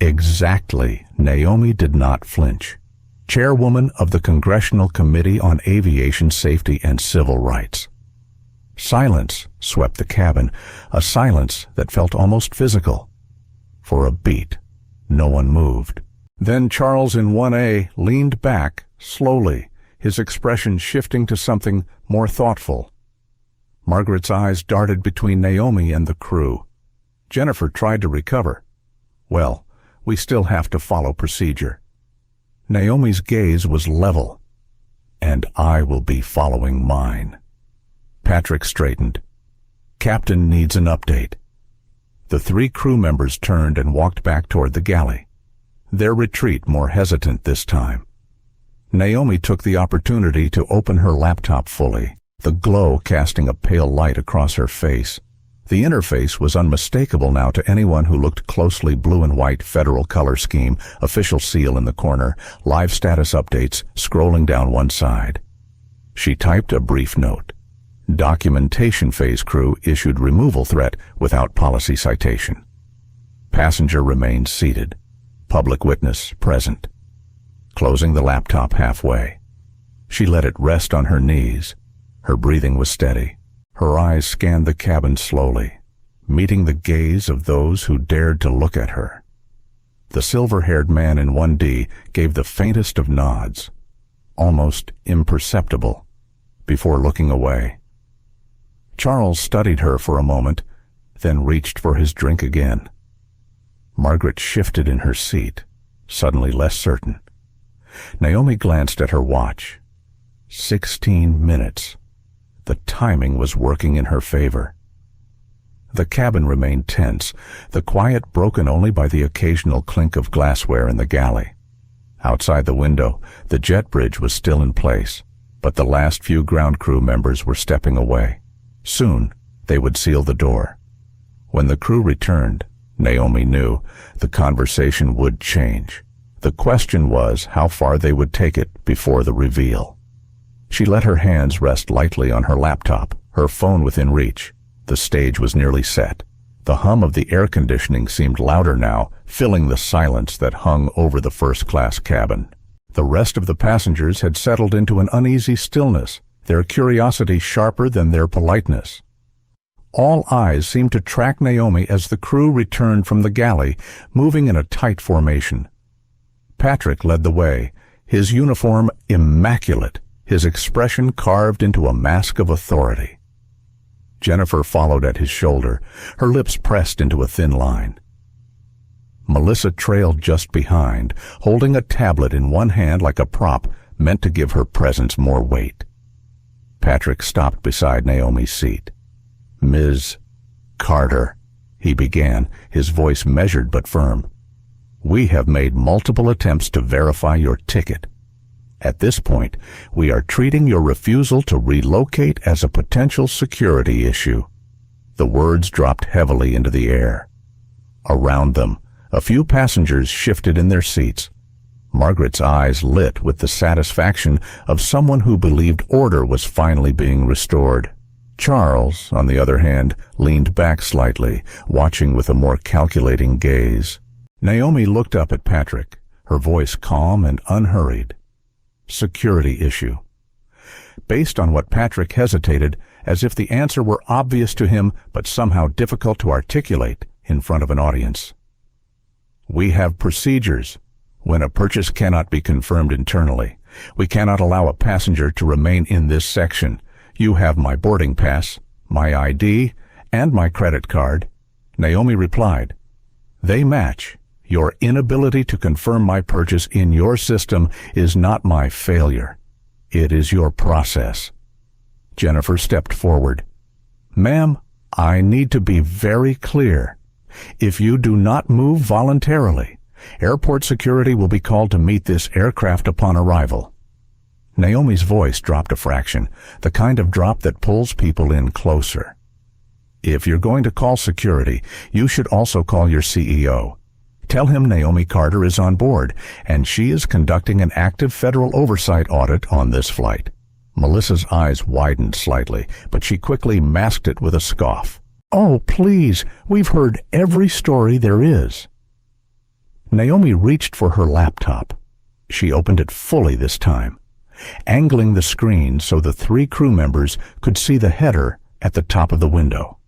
Exactly. Naomi did not flinch. Chairwoman of the Congressional Committee on Aviation Safety and Civil Rights. Silence swept the cabin, a silence that felt almost physical. For a beat, no one moved. Then Charles in 1A leaned back, slowly, his expression shifting to something more thoughtful. Margaret's eyes darted between Naomi and the crew. Jennifer tried to recover. Well, we still have to follow procedure. Naomi's gaze was level. And I will be following mine. Patrick straightened. Captain needs an update. The 3 crew members turned and walked back toward the galley, their retreat more hesitant this time. Naomi took the opportunity to open her laptop fully, the glow casting a pale light across her face. The interface was unmistakable now to anyone who looked closely. Blue and white federal color scheme, official seal in the corner, live status updates scrolling down one side. She typed a brief note. Documentation phase crew issued removal threat without policy citation. Passenger remained seated. Public witness present. Closing the laptop halfway. She let it rest on her knees. Her breathing was steady. Her eyes scanned the cabin slowly, meeting the gaze of those who dared to look at her. The silver-haired man in 1D gave the faintest of nods, almost imperceptible, before looking away. Charles studied her for a moment, then reached for his drink again. Margaret shifted in her seat, suddenly less certain. Naomi glanced at her watch. 16 minutes. The timing was working in her favor. The cabin remained tense, the quiet broken only by the occasional clink of glassware in the galley. Outside the window, the jet bridge was still in place, but the last few ground crew members were stepping away. Soon, they would seal the door. When the crew returned, Naomi knew, the conversation would change. The question was how far they would take it before the reveal. She let her hands rest lightly on her laptop, her phone within reach. The stage was nearly set. The hum of the air conditioning seemed louder now, filling the silence that hung over the first-class cabin. The rest of the passengers had settled into an uneasy stillness, their curiosity sharper than their politeness. All eyes seemed to track Naomi as the crew returned from the galley, moving in a tight formation. Patrick led the way, his uniform immaculate, his expression carved into a mask of authority. Jennifer followed at his shoulder, her lips pressed into a thin line. Melissa trailed just behind, holding a tablet in one hand like a prop meant to give her presence more weight. Patrick stopped beside Naomi's seat. Ms. Carter, he began, his voice measured but firm. We have made multiple attempts to verify your ticket. At this point, we are treating your refusal to relocate as a potential security issue. The words dropped heavily into the air. Around them, a few passengers shifted in their seats. Margaret's eyes lit with the satisfaction of someone who believed order was finally being restored. Charles, on the other hand, leaned back slightly, watching with a more calculating gaze. Naomi looked up at Patrick, her voice calm and unhurried. Security issue. Based on what Patrick hesitated, as if the answer were obvious to him but somehow difficult to articulate in front of an audience. We have procedures. When a purchase cannot be confirmed internally, we cannot allow a passenger to remain in this section. You have my boarding pass, my ID, and my credit card. Naomi replied, They match. Your inability to confirm my purchase in your system is not my failure. It is your process. Jennifer stepped forward. Ma'am, I need to be very clear. If you do not move voluntarily, Airport security will be called to meet this aircraft upon arrival." Naomi's voice dropped a fraction, the kind of drop that pulls people in closer. "If you're going to call security, you should also call your CEO. Tell him Naomi Carter is on board, and she is conducting an active federal oversight audit on this flight." Melissa's eyes widened slightly, but she quickly masked it with a scoff. "Oh, please, we've heard every story there is." Naomi reached for her laptop. She opened it fully this time, angling the screen so the 3 crew members could see the header at the top of the window.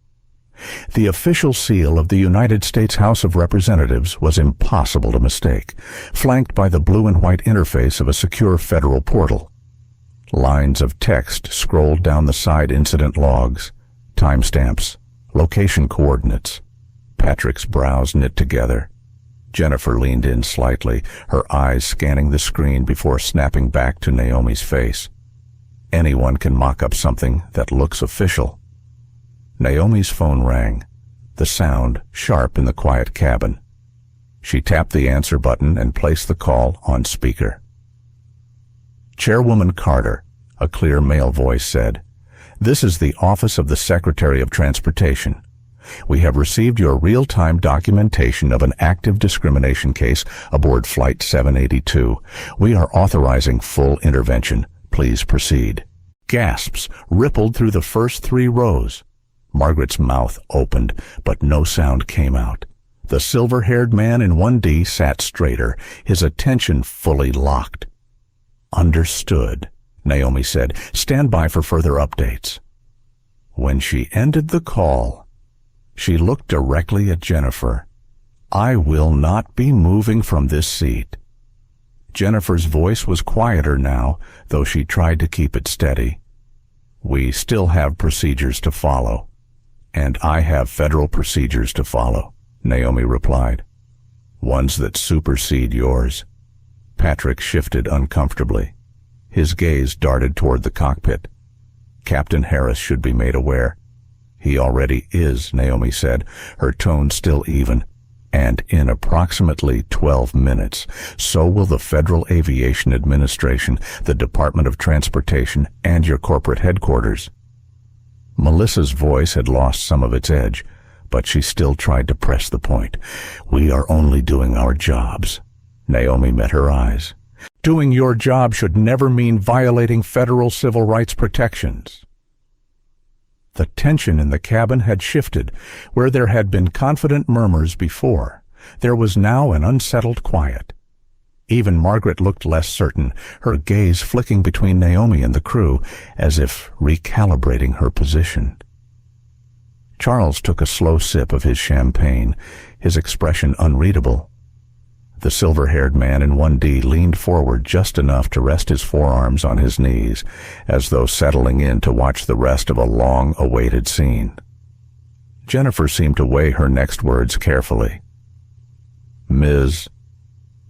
The official seal of the United States House of Representatives was impossible to mistake, flanked by the blue and white interface of a secure federal portal. Lines of text scrolled down the side incident logs, timestamps, location coordinates. Patrick's brows knit together. Jennifer leaned in slightly, her eyes scanning the screen before snapping back to Naomi's face. Anyone can mock up something that looks official. Naomi's phone rang, the sound sharp in the quiet cabin. She tapped the answer button and placed the call on speaker. "Chairwoman Carter," a clear male voice said, "this is the Office of the Secretary of Transportation. We have received your real-time documentation of an active discrimination case aboard Flight 782. We are authorizing full intervention. Please proceed." Gasps rippled through the first 3 rows. Margaret's mouth opened, but no sound came out. The silver-haired man in 1D sat straighter, his attention fully locked. "Understood," Naomi said. "Stand by for further updates." When she ended the call, she looked directly at Jennifer. "I will not be moving from this seat." Jennifer's voice was quieter now, though she tried to keep it steady. "We still have procedures to follow." "And I have federal procedures to follow," Naomi replied. "Ones that supersede yours." Patrick shifted uncomfortably. His gaze darted toward the cockpit. "Captain Harris should be made aware." "He already is," Naomi said, her tone still even. "And in approximately 12 minutes, so will the Federal Aviation Administration, the Department of Transportation, and your corporate headquarters." Melissa's voice had lost some of its edge, but she still tried to press the point. "We are only doing our jobs." Naomi met her eyes. "Doing your job should never mean violating federal civil rights protections." The tension in the cabin had shifted. Where there had been confident murmurs before, there was now an unsettled quiet. Even Margaret looked less certain, her gaze flicking between Naomi and the crew, as if recalibrating her position. Charles took a slow sip of his champagne, his expression unreadable. The silver-haired man in 1D leaned forward just enough to rest his forearms on his knees, as though settling in to watch the rest of a long-awaited scene. Jennifer seemed to weigh her next words carefully. "Ms.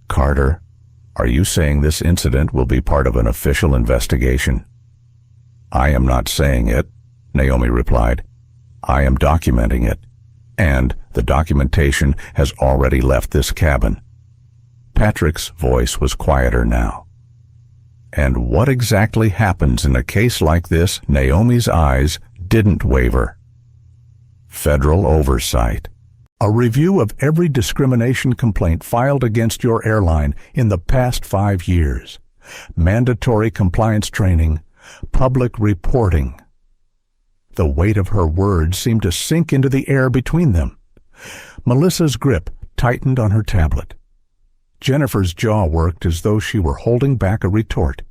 Carter, are you saying this incident will be part of an official investigation?" "I am not saying it," Naomi replied. "I am documenting it, and the documentation has already left this cabin." Patrick's voice was quieter now. "And what exactly happens in a case like this?" Naomi's eyes didn't waver. "Federal oversight. A review of every discrimination complaint filed against your airline in the past 5 years. Mandatory compliance training. Public reporting." The weight of her words seemed to sink into the air between them. Melissa's grip tightened on her tablet. Jennifer's jaw worked as though she were holding back a retort.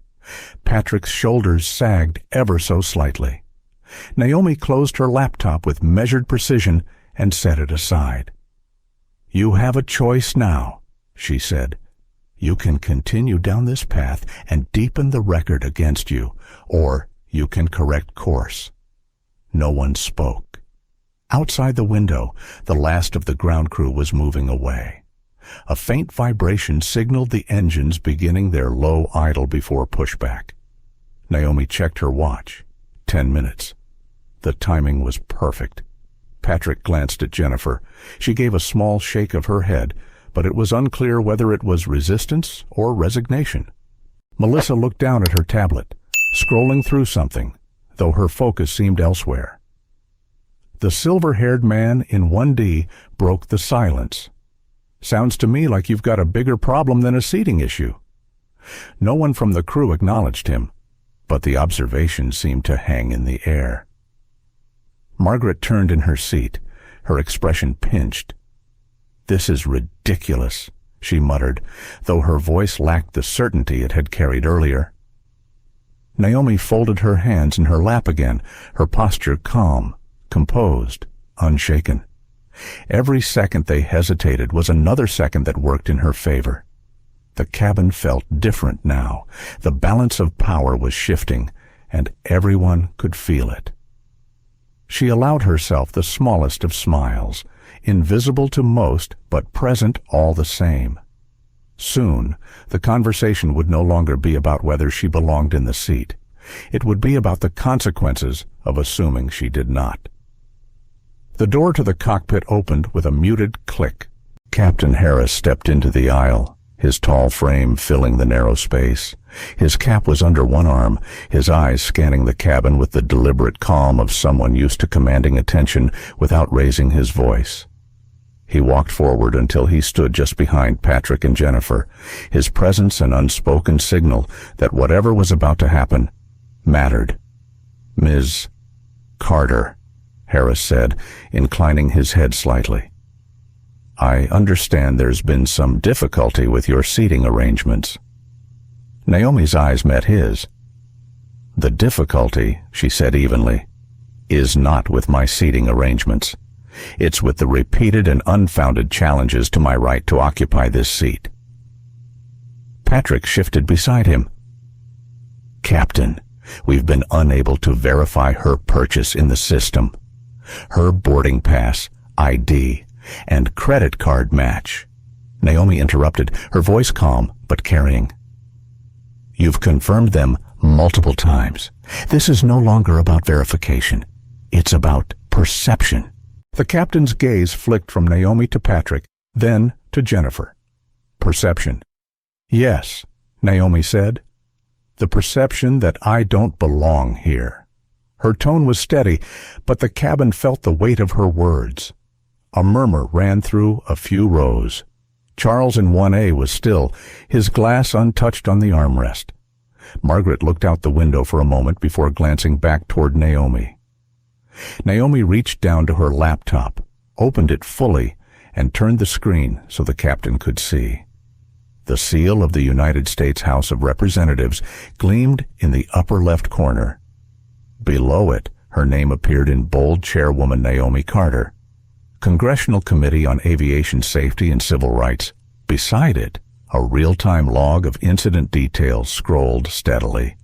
Patrick's shoulders sagged ever so slightly. Naomi closed her laptop with measured precision and set it aside. "You have a choice now," she said. "You can continue down this path and deepen the record against you, or you can correct course." No one spoke. Outside the window, the last of the ground crew was moving away. A faint vibration signaled the engines beginning their low idle before pushback. Naomi checked her watch. 10 minutes. The timing was perfect. Patrick glanced at Jennifer. She gave a small shake of her head, but it was unclear whether it was resistance or resignation. Melissa looked down at her tablet, scrolling through something, though her focus seemed elsewhere. The silver-haired man in 1D broke the silence. "Sounds to me like you've got a bigger problem than a seating issue." No one from the crew acknowledged him, but the observation seemed to hang in the air. Margaret turned in her seat, her expression pinched. "This is ridiculous," she muttered, though her voice lacked the certainty it had carried earlier. Naomi folded her hands in her lap again, her posture calm, composed, unshaken. Every second they hesitated was another second that worked in her favor. The cabin felt different now. The balance of power was shifting, and everyone could feel it. She allowed herself the smallest of smiles, invisible to most but present all the same. Soon, the conversation would no longer be about whether she belonged in the seat. It would be about the consequences of assuming she did not. The door to the cockpit opened with a muted click. Captain Harris stepped into the aisle, his tall frame filling the narrow space. His cap was under one arm, his eyes scanning the cabin with the deliberate calm of someone used to commanding attention without raising his voice. He walked forward until he stood just behind Patrick and Jennifer, his presence an unspoken signal that whatever was about to happen mattered. "Ms. Carter," Harris said, inclining his head slightly. "I understand there's been some difficulty with your seating arrangements." Naomi's eyes met his. "The difficulty," she said evenly, "is not with my seating arrangements. It's with the repeated and unfounded challenges to my right to occupy this seat." Patrick shifted beside him. "Captain, we've been unable to verify her purchase in the system. Her boarding pass, ID, and credit card match." Naomi interrupted, her voice calm but carrying. "You've confirmed them multiple times. This is no longer about verification. It's about perception." The captain's gaze flicked from Naomi to Patrick, then to Jennifer. "Perception." "Yes," Naomi said. "The perception that I don't belong here." Her tone was steady, but the cabin felt the weight of her words. A murmur ran through a few rows. Charles in 1A was still, his glass untouched on the armrest. Margaret looked out the window for a moment before glancing back toward Naomi. Naomi reached down to her laptop, opened it fully, and turned the screen so the captain could see. The seal of the United States House of Representatives gleamed in the upper left corner. Below it, her name appeared in bold Chairwoman Naomi Carter. Congressional Committee on Aviation Safety and Civil Rights. Beside it, a real-time log of incident details scrolled steadily.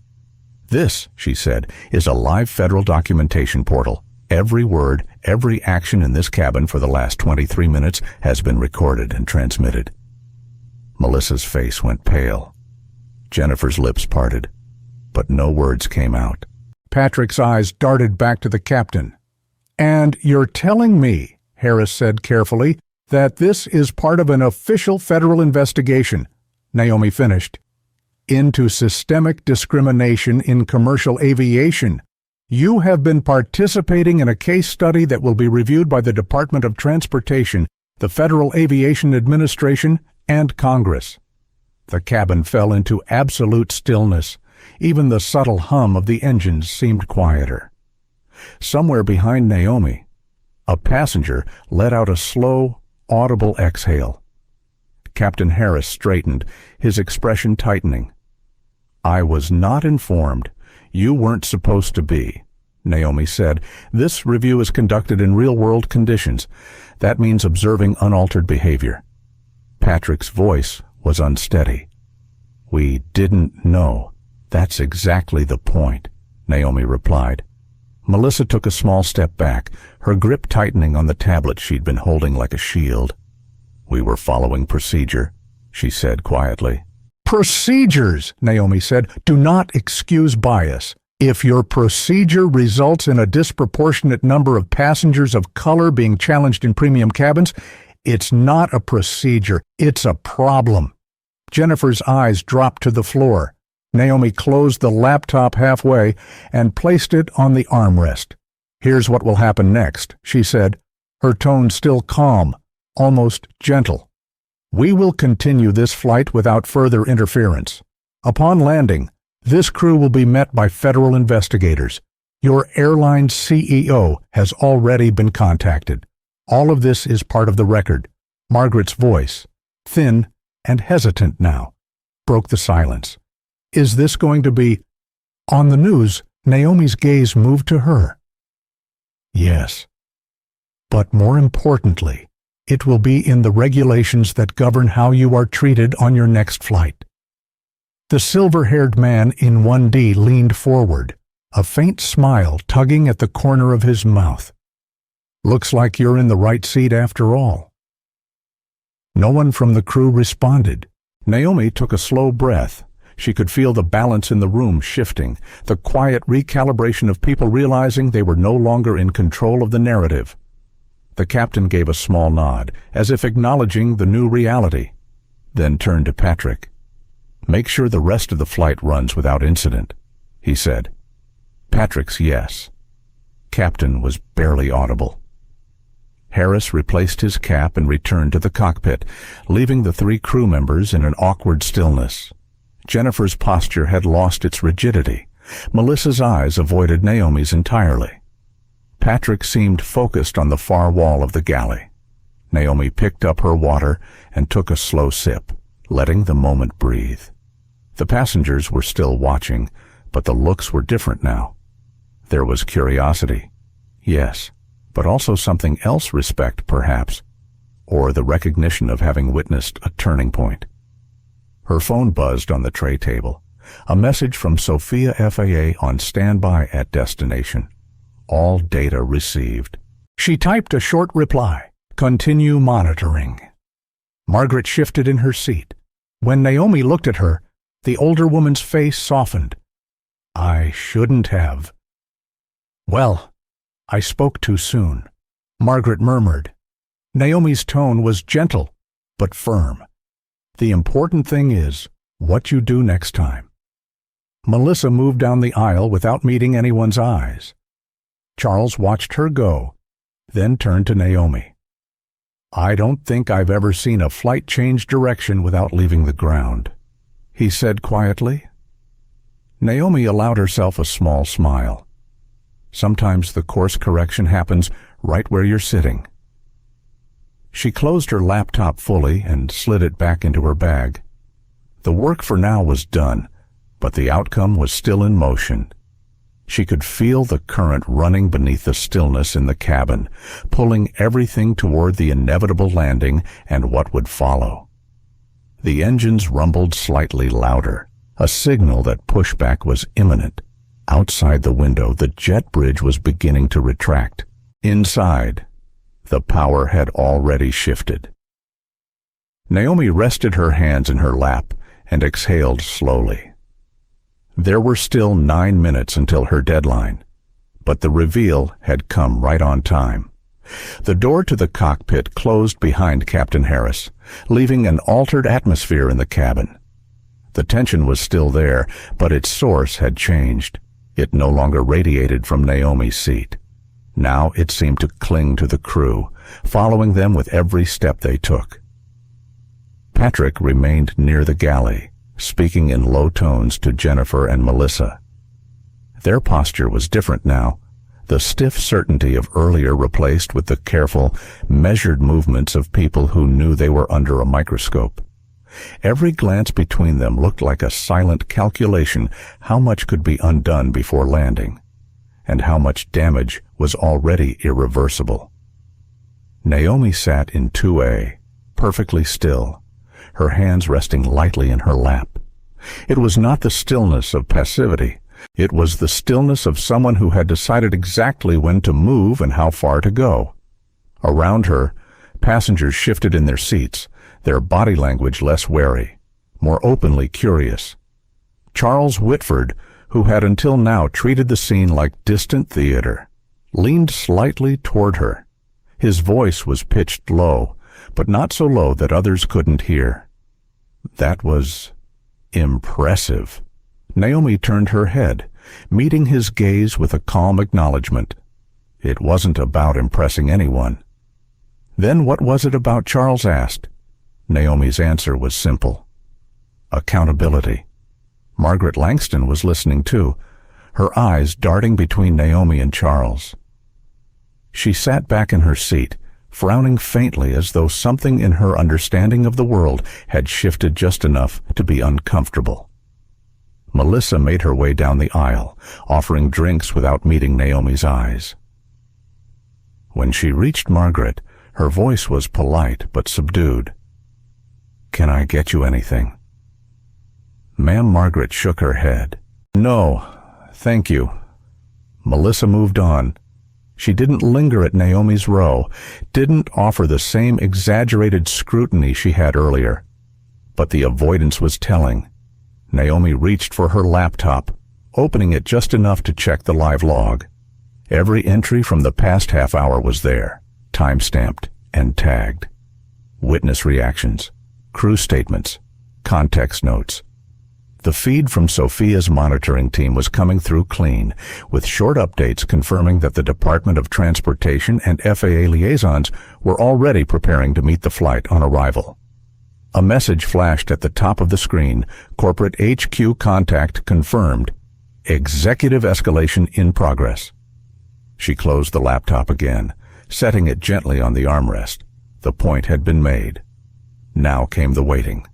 "This," she said, "is a live federal documentation portal. Every word, every action in this cabin for the last 23 minutes has been recorded and transmitted." Melissa's face went pale. Jennifer's lips parted, but no words came out. Patrick's eyes darted back to the captain. "And you're telling me," Harris said carefully, "that this is part of an official federal investigation," Naomi finished, "into systemic discrimination in commercial aviation. You have been participating in a case study that will be reviewed by the Department of Transportation, the Federal Aviation Administration, and Congress." The cabin fell into absolute stillness. Even the subtle hum of the engines seemed quieter. Somewhere behind Naomi, a passenger let out a slow, audible exhale. Captain Harris straightened, his expression tightening. "I was not informed. You weren't supposed to be," Naomi said. "This review is conducted in real-world conditions. That means observing unaltered behavior." Patrick's voice was unsteady. "We didn't know. That's exactly the point," Naomi replied. Melissa took a small step back, her grip tightening on the tablet she'd been holding like a shield. "We were following procedure," she said quietly. "Procedures," Naomi said, "do not excuse bias. If your procedure results in a disproportionate number of passengers of color being challenged in premium cabins, It's not a procedure, it's a problem. Jennifer's eyes dropped to the floor. Naomi closed the laptop halfway and placed it on the armrest. "Here's what will happen next," she said, her tone still calm, almost gentle. "We will continue this flight without further interference. Upon landing, this crew will be met by federal investigators. Your airline CEO has already been contacted. All of this is part of the record." Margaret's voice, thin and hesitant now, broke the silence. "Is this going to be on the news?" Naomi's gaze moved to her. "Yes. But more importantly, it will be in the regulations that govern how you are treated on your next flight." The silver-haired man in 1D leaned forward, a faint smile tugging at the corner of his mouth. "Looks like you're in the right seat after all." No one from the crew responded. Naomi took a slow breath. She could feel the balance in the room shifting, the quiet recalibration of people realizing they were no longer in control of the narrative. The captain gave a small nod, as if acknowledging the new reality, then turned to Patrick. "Make sure the rest of the flight runs without incident," he said. Patrick's yes. Captain was barely audible. Harris replaced his cap and returned to the cockpit, leaving the three crew members in an awkward stillness. Jennifer's posture had lost its rigidity. Melissa's eyes avoided Naomi's entirely. Patrick seemed focused on the far wall of the galley. Naomi picked up her water and took a slow sip, letting the moment breathe. The passengers were still watching, but the looks were different now. There was curiosity, yes, but also something else, respect perhaps, or the recognition of having witnessed a turning point. Her phone buzzed on the tray table. A message from Sophia FAA on standby at destination. All data received. She typed a short reply. "Continue monitoring." Margaret shifted in her seat. When Naomi looked at her, the older woman's face softened. "I shouldn't have." "Well, I spoke too soon," Margaret murmured. Naomi's tone was gentle, but firm. "The important thing is what you do next time." Melissa moved down the aisle without meeting anyone's eyes. Charles watched her go, then turned to Naomi. "I don't think I've ever seen a flight change direction without leaving the ground," he said quietly. Naomi allowed herself a small smile. Sometimes the course correction happens right where you're sitting. She closed her laptop fully and slid it back into her bag. The work for now was done, but the outcome was still in motion. She could feel the current running beneath the stillness in the cabin, pulling everything toward the inevitable landing and what would follow. The engines rumbled slightly louder, a signal that pushback was imminent. Outside the window, the jet bridge was beginning to retract. Inside, the power had already shifted. Naomi rested her hands in her lap and exhaled slowly. There were still 9 minutes until her deadline, but the reveal had come right on time. The door to the cockpit closed behind Captain Harris, leaving an altered atmosphere in the cabin. The tension was still there, but its source had changed. It no longer radiated from Naomi's seat. Now it seemed to cling to the crew, following them with every step they took. Patrick remained near the galley, speaking in low tones to Jennifer and Melissa. Their posture was different now, the stiff certainty of earlier replaced with the careful, measured movements of people who knew they were under a microscope. Every glance between them looked like a silent calculation how much could be undone before landing, and how much damage was already irreversible. Naomi sat in 2A, perfectly still, her hands resting lightly in her lap. It was not the stillness of passivity. It was the stillness of someone who had decided exactly when to move and how far to go. Around her, passengers shifted in their seats, their body language less wary, more openly curious. Charles Whitford, who had until now treated the scene like distant theater, leaned slightly toward her. His voice was pitched low, but not so low that others couldn't hear. That was impressive. Naomi turned her head, meeting his gaze with a calm acknowledgement. It wasn't about impressing anyone. Then what was it about, Charles asked. Naomi's answer was simple. Accountability. Margaret Langston was listening too, her eyes darting between Naomi and Charles. She sat back in her seat, frowning faintly as though something in her understanding of the world had shifted just enough to be uncomfortable. Melissa made her way down the aisle, offering drinks without meeting Naomi's eyes. When she reached Margaret, her voice was polite but subdued. "Can I get you anything?" Ma'am Margaret shook her head. "No, thank you." Melissa moved on. She didn't linger at Naomi's row, didn't offer the same exaggerated scrutiny she had earlier. But the avoidance was telling. Naomi reached for her laptop, opening it just enough to check the live log. Every entry from the past half hour was there, time-stamped and tagged. Witness reactions, crew statements, context notes. The feed from Sophia's monitoring team was coming through clean, with short updates confirming that the Department of Transportation and FAA liaisons were already preparing to meet the flight on arrival. A message flashed at the top of the screen, Corporate HQ contact confirmed, executive escalation in progress. She closed the laptop again, setting it gently on the armrest. The point had been made. Now came the waiting.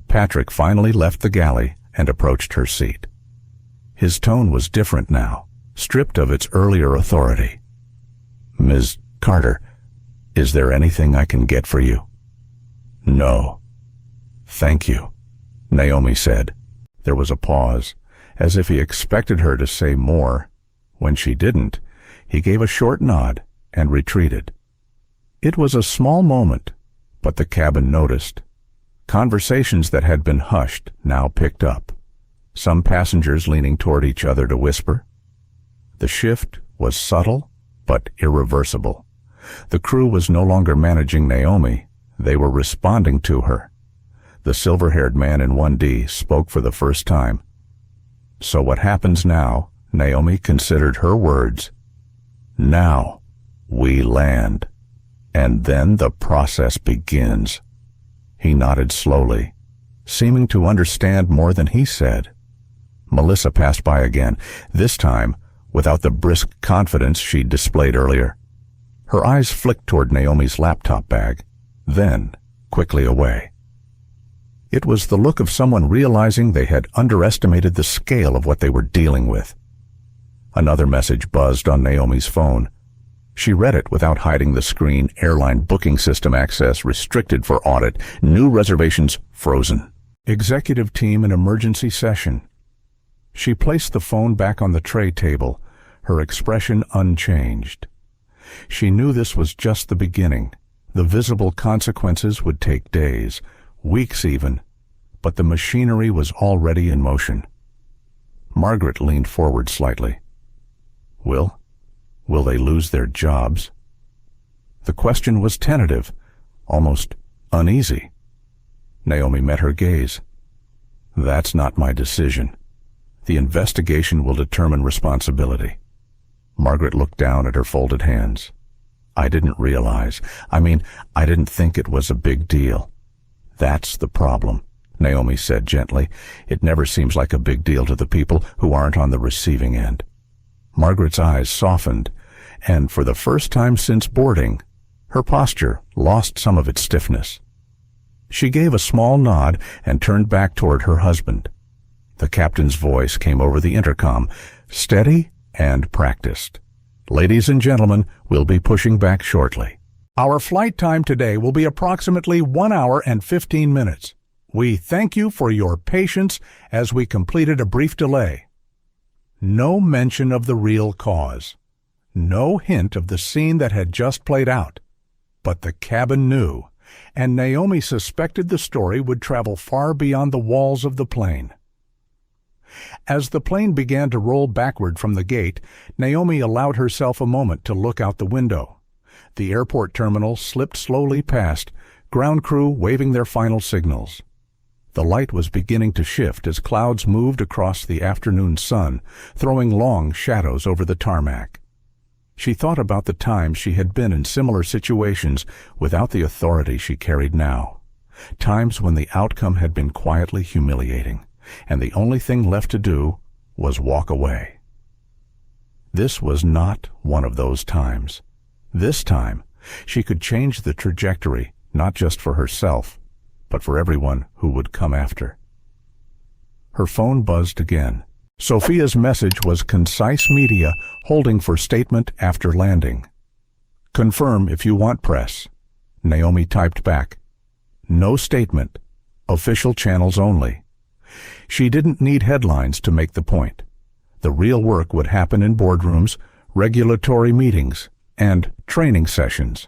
Patrick finally left the galley and approached her seat. His tone was different now, stripped of its earlier authority. "Ms. Carter, is there anything I can get for you?" "No." "Thank you," Naomi said. There was a pause, as if he expected her to say more. When she didn't, he gave a short nod and retreated. It was a small moment, but the cabin noticed. Conversations that had been hushed now picked up, some passengers leaning toward each other to whisper. The shift was subtle but irreversible. The crew was no longer managing Naomi, they were responding to her. The silver-haired man in 1D spoke for the first time. So what happens now, Naomi considered her words. Now we land, and then the process begins. He nodded slowly, seeming to understand more than he said. Melissa passed by again, this time without the brisk confidence she'd displayed earlier. Her eyes flicked toward Naomi's laptop bag, then quickly away. It was the look of someone realizing they had underestimated the scale of what they were dealing with. Another message buzzed on Naomi's phone. She read it without hiding the screen. Airline booking system access restricted for audit. New reservations frozen. Executive team in emergency session. She placed the phone back on the tray table, her expression unchanged. She knew this was just the beginning. The visible consequences would take days, weeks even, but the machinery was already in motion. Margaret leaned forward slightly. Will they lose their jobs? The question was tentative, almost uneasy. Naomi met her gaze. That's not my decision. The investigation will determine responsibility. Margaret looked down at her folded hands. I didn't realize. I didn't think it was a big deal. That's the problem, Naomi said gently. It never seems like a big deal to the people who aren't on the receiving end. Margaret's eyes softened, and for the first time since boarding, her posture lost some of its stiffness. She gave a small nod and turned back toward her husband. The captain's voice came over the intercom, steady and practiced. Ladies and gentlemen, we'll be pushing back shortly. Our flight time today will be approximately 1 hour and 15 minutes. We thank you for your patience as we completed a brief delay. No mention of the real cause. No hint of the scene that had just played out. But the cabin knew, and Naomi suspected the story would travel far beyond the walls of the plane. As the plane began to roll backward from the gate, Naomi allowed herself a moment to look out the window. The airport terminal slipped slowly past, ground crew waving their final signals. The light was beginning to shift as clouds moved across the afternoon sun, throwing long shadows over the tarmac. She thought about the times she had been in similar situations without the authority she carried now. Times when the outcome had been quietly humiliating, and the only thing left to do was walk away. This was not one of those times. This time, she could change the trajectory, not just for herself, but for everyone who would come after. Her phone buzzed again. Sophia's message was concise media holding for statement after landing. "Confirm if you want press." Naomi typed back. "No statement. Official channels only." She didn't need headlines to make the point. The real work would happen in boardrooms, regulatory meetings, and training sessions.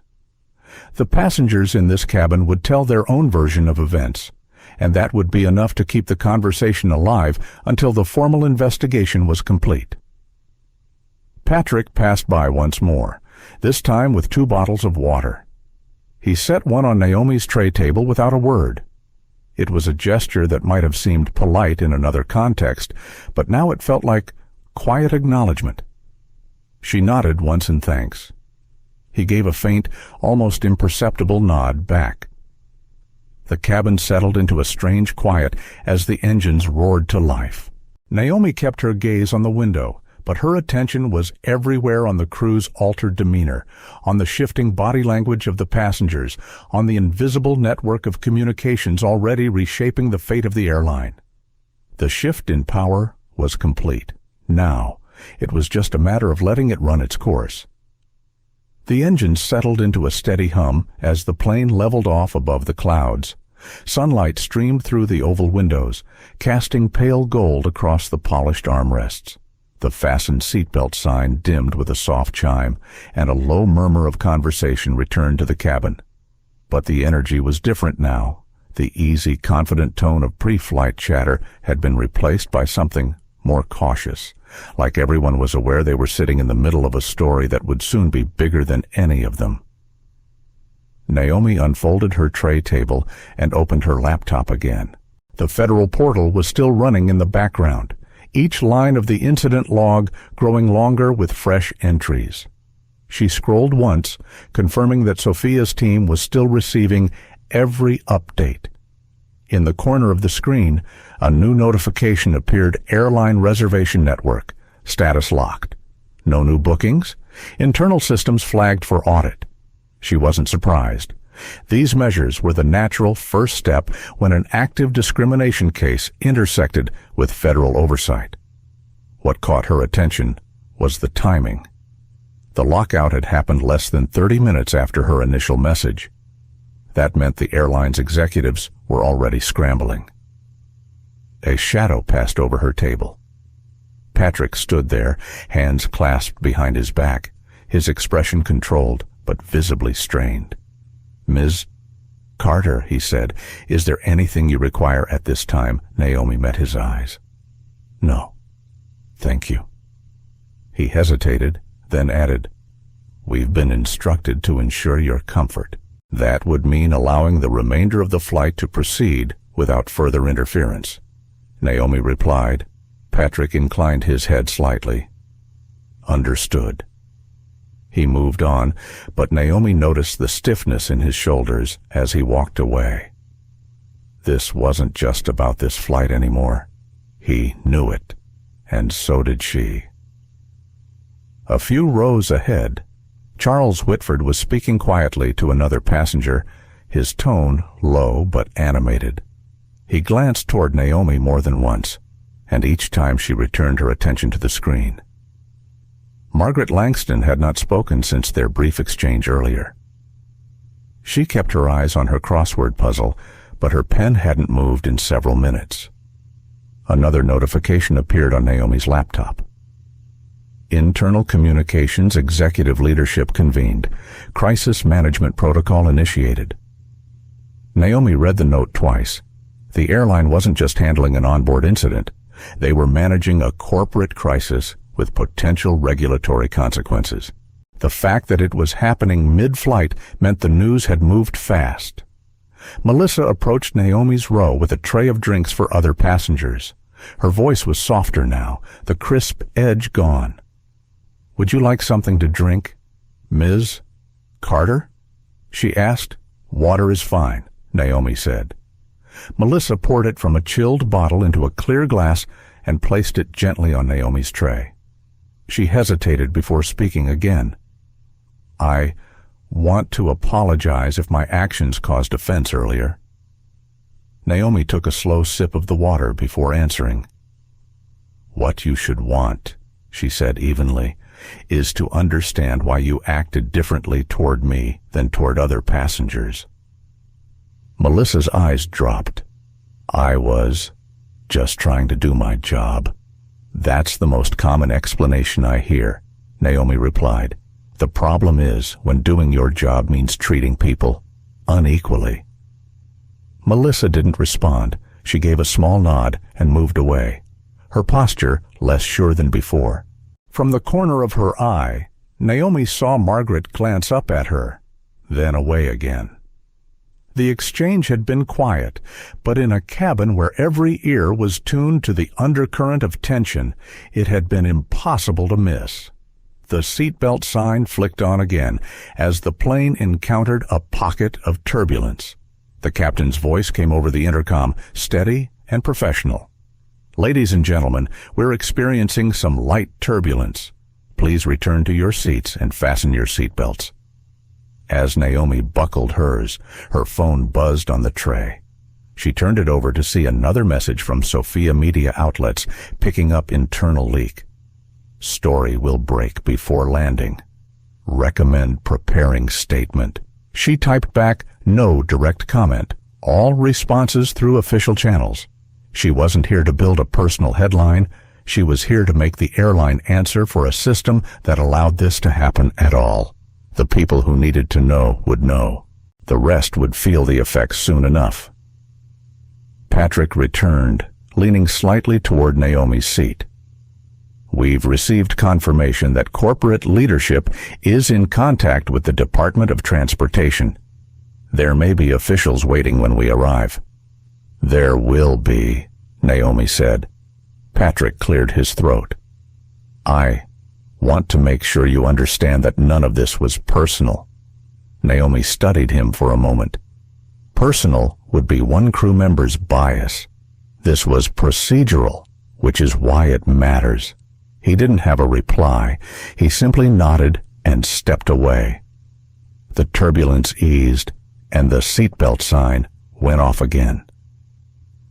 The passengers in this cabin would tell their own version of events, and that would be enough to keep the conversation alive until the formal investigation was complete. Patrick passed by once more, this time with 2 bottles of water. He set one on Naomi's tray table without a word. It was a gesture that might have seemed polite in another context, but now it felt like quiet acknowledgement. She nodded once in thanks. He gave a faint, almost imperceptible nod back. The cabin settled into a strange quiet as the engines roared to life. Naomi kept her gaze on the window, but her attention was everywhere on the crew's altered demeanor, on the shifting body language of the passengers, on the invisible network of communications already reshaping the fate of the airline. The shift in power was complete. Now, it was just a matter of letting it run its course. The engines settled into a steady hum as the plane leveled off above the clouds. Sunlight streamed through the oval windows, casting pale gold across the polished armrests. The fastened seatbelt sign dimmed with a soft chime, and a low murmur of conversation returned to the cabin. But the energy was different now. The easy, confident tone of pre-flight chatter had been replaced by something more cautious, like everyone was aware they were sitting in the middle of a story that would soon be bigger than any of them. Naomi unfolded her tray table and opened her laptop again. The federal portal was still running in the background, each line of the incident log growing longer with fresh entries. She scrolled once, confirming that Sophia's team was still receiving every update. In the corner of the screen, a new notification appeared: Airline Reservation Network, status locked. No new bookings? Internal systems flagged for audit. She wasn't surprised. These measures were the natural first step when an active discrimination case intersected with federal oversight. What caught her attention was the timing. The lockout had happened less than 30 minutes after her initial message. That meant the airline's executives were already scrambling. A shadow passed over her table. Patrick stood there, hands clasped behind his back, his expression controlled but visibly strained. "Ms. Carter," he said, "is there anything you require at this time?" Naomi met his eyes. "No, thank you." He hesitated, then added, "We've been instructed to ensure your comfort. That would mean allowing the remainder of the flight to proceed without further interference." Naomi replied. Patrick inclined his head slightly. "Understood." He moved on, but Naomi noticed the stiffness in his shoulders as he walked away. This wasn't just about this flight anymore. He knew it, and so did she. A few rows ahead, Charles Whitford was speaking quietly to another passenger, his tone low but animated. He glanced toward Naomi more than once, and each time she returned her attention to the screen. Margaret Langston had not spoken since their brief exchange earlier. She kept her eyes on her crossword puzzle, but her pen hadn't moved in several minutes. Another notification appeared on Naomi's laptop. Internal Communications Executive Leadership convened. Crisis Management Protocol initiated. Naomi read the note twice. The airline wasn't just handling an onboard incident. They were managing a corporate crisis with potential regulatory consequences. The fact that it was happening mid-flight meant the news had moved fast. Melissa approached Naomi's row with a tray of drinks for other passengers. Her voice was softer now, the crisp edge gone. "Would you like something to drink, Ms. Carter?" she asked. "Water is fine," Naomi said. Melissa poured it from a chilled bottle into a clear glass and placed it gently on Naomi's tray. She hesitated before speaking again. "I want to apologize if my actions caused offense earlier." Naomi took a slow sip of the water before answering. "What you should want," she said evenly, "is to understand why you acted differently toward me than toward other passengers." Melissa's eyes dropped. "I was just trying to do my job." "That's the most common explanation I hear," Naomi replied. "The problem is when doing your job means treating people unequally." Melissa didn't respond. She gave a small nod and moved away, her posture less sure than before. From the corner of her eye, Naomi saw Margaret glance up at her, then away again. The exchange had been quiet, but in a cabin where every ear was tuned to the undercurrent of tension, it had been impossible to miss. The seatbelt sign flicked on again as the plane encountered a pocket of turbulence. The captain's voice came over the intercom, steady and professional. "Ladies and gentlemen, we're experiencing some light turbulence. Please return to your seats and fasten your seatbelts." As Naomi buckled hers, her phone buzzed on the tray. She turned it over to see another message from Sophia media outlets picking up internal leak. "Story will break before landing. Recommend preparing statement." She typed back, "No direct comment. All responses through official channels." She wasn't here to build a personal headline. She was here to make the airline answer for a system that allowed this to happen at all. The people who needed to know would know. The rest would feel the effects soon enough. Patrick returned, leaning slightly toward Naomi's seat. "We've received confirmation that corporate leadership is in contact with the Department of Transportation. There may be officials waiting when we arrive." "There will be," Naomi said. Patrick cleared his throat. "I want to make sure you understand that none of this was personal." Naomi studied him for a moment. Personal would be one crew member's bias. This was procedural, which is why it matters. He didn't have a reply. He simply nodded and stepped away. The turbulence eased, and the seatbelt sign went off again.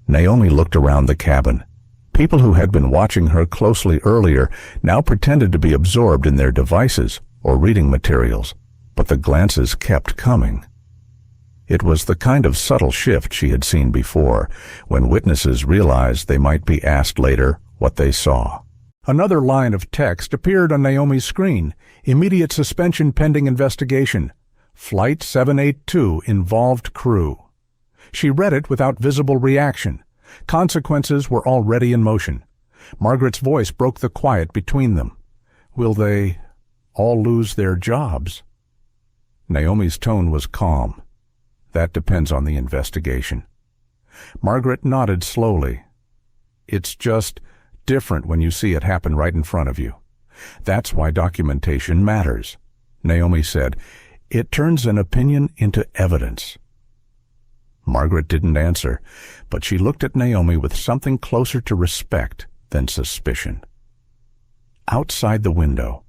Naomi looked around the cabin. People who had been watching her closely earlier now pretended to be absorbed in their devices or reading materials, but the glances kept coming. It was the kind of subtle shift she had seen before, when witnesses realized they might be asked later what they saw. Another line of text appeared on Naomi's screen. "Immediate suspension pending investigation. Flight 782 involved crew." She read it without visible reaction. Consequences were already in motion. Margaret's voice broke the quiet between them. "Will they all lose their jobs?" Naomi's tone was calm. "That depends on the investigation." Margaret nodded slowly. "It's just different when you see it happen right in front of you. That's why documentation matters," Naomi said. "It turns an opinion into evidence." Margaret didn't answer, but she looked at Naomi with something closer to respect than suspicion. Outside the window,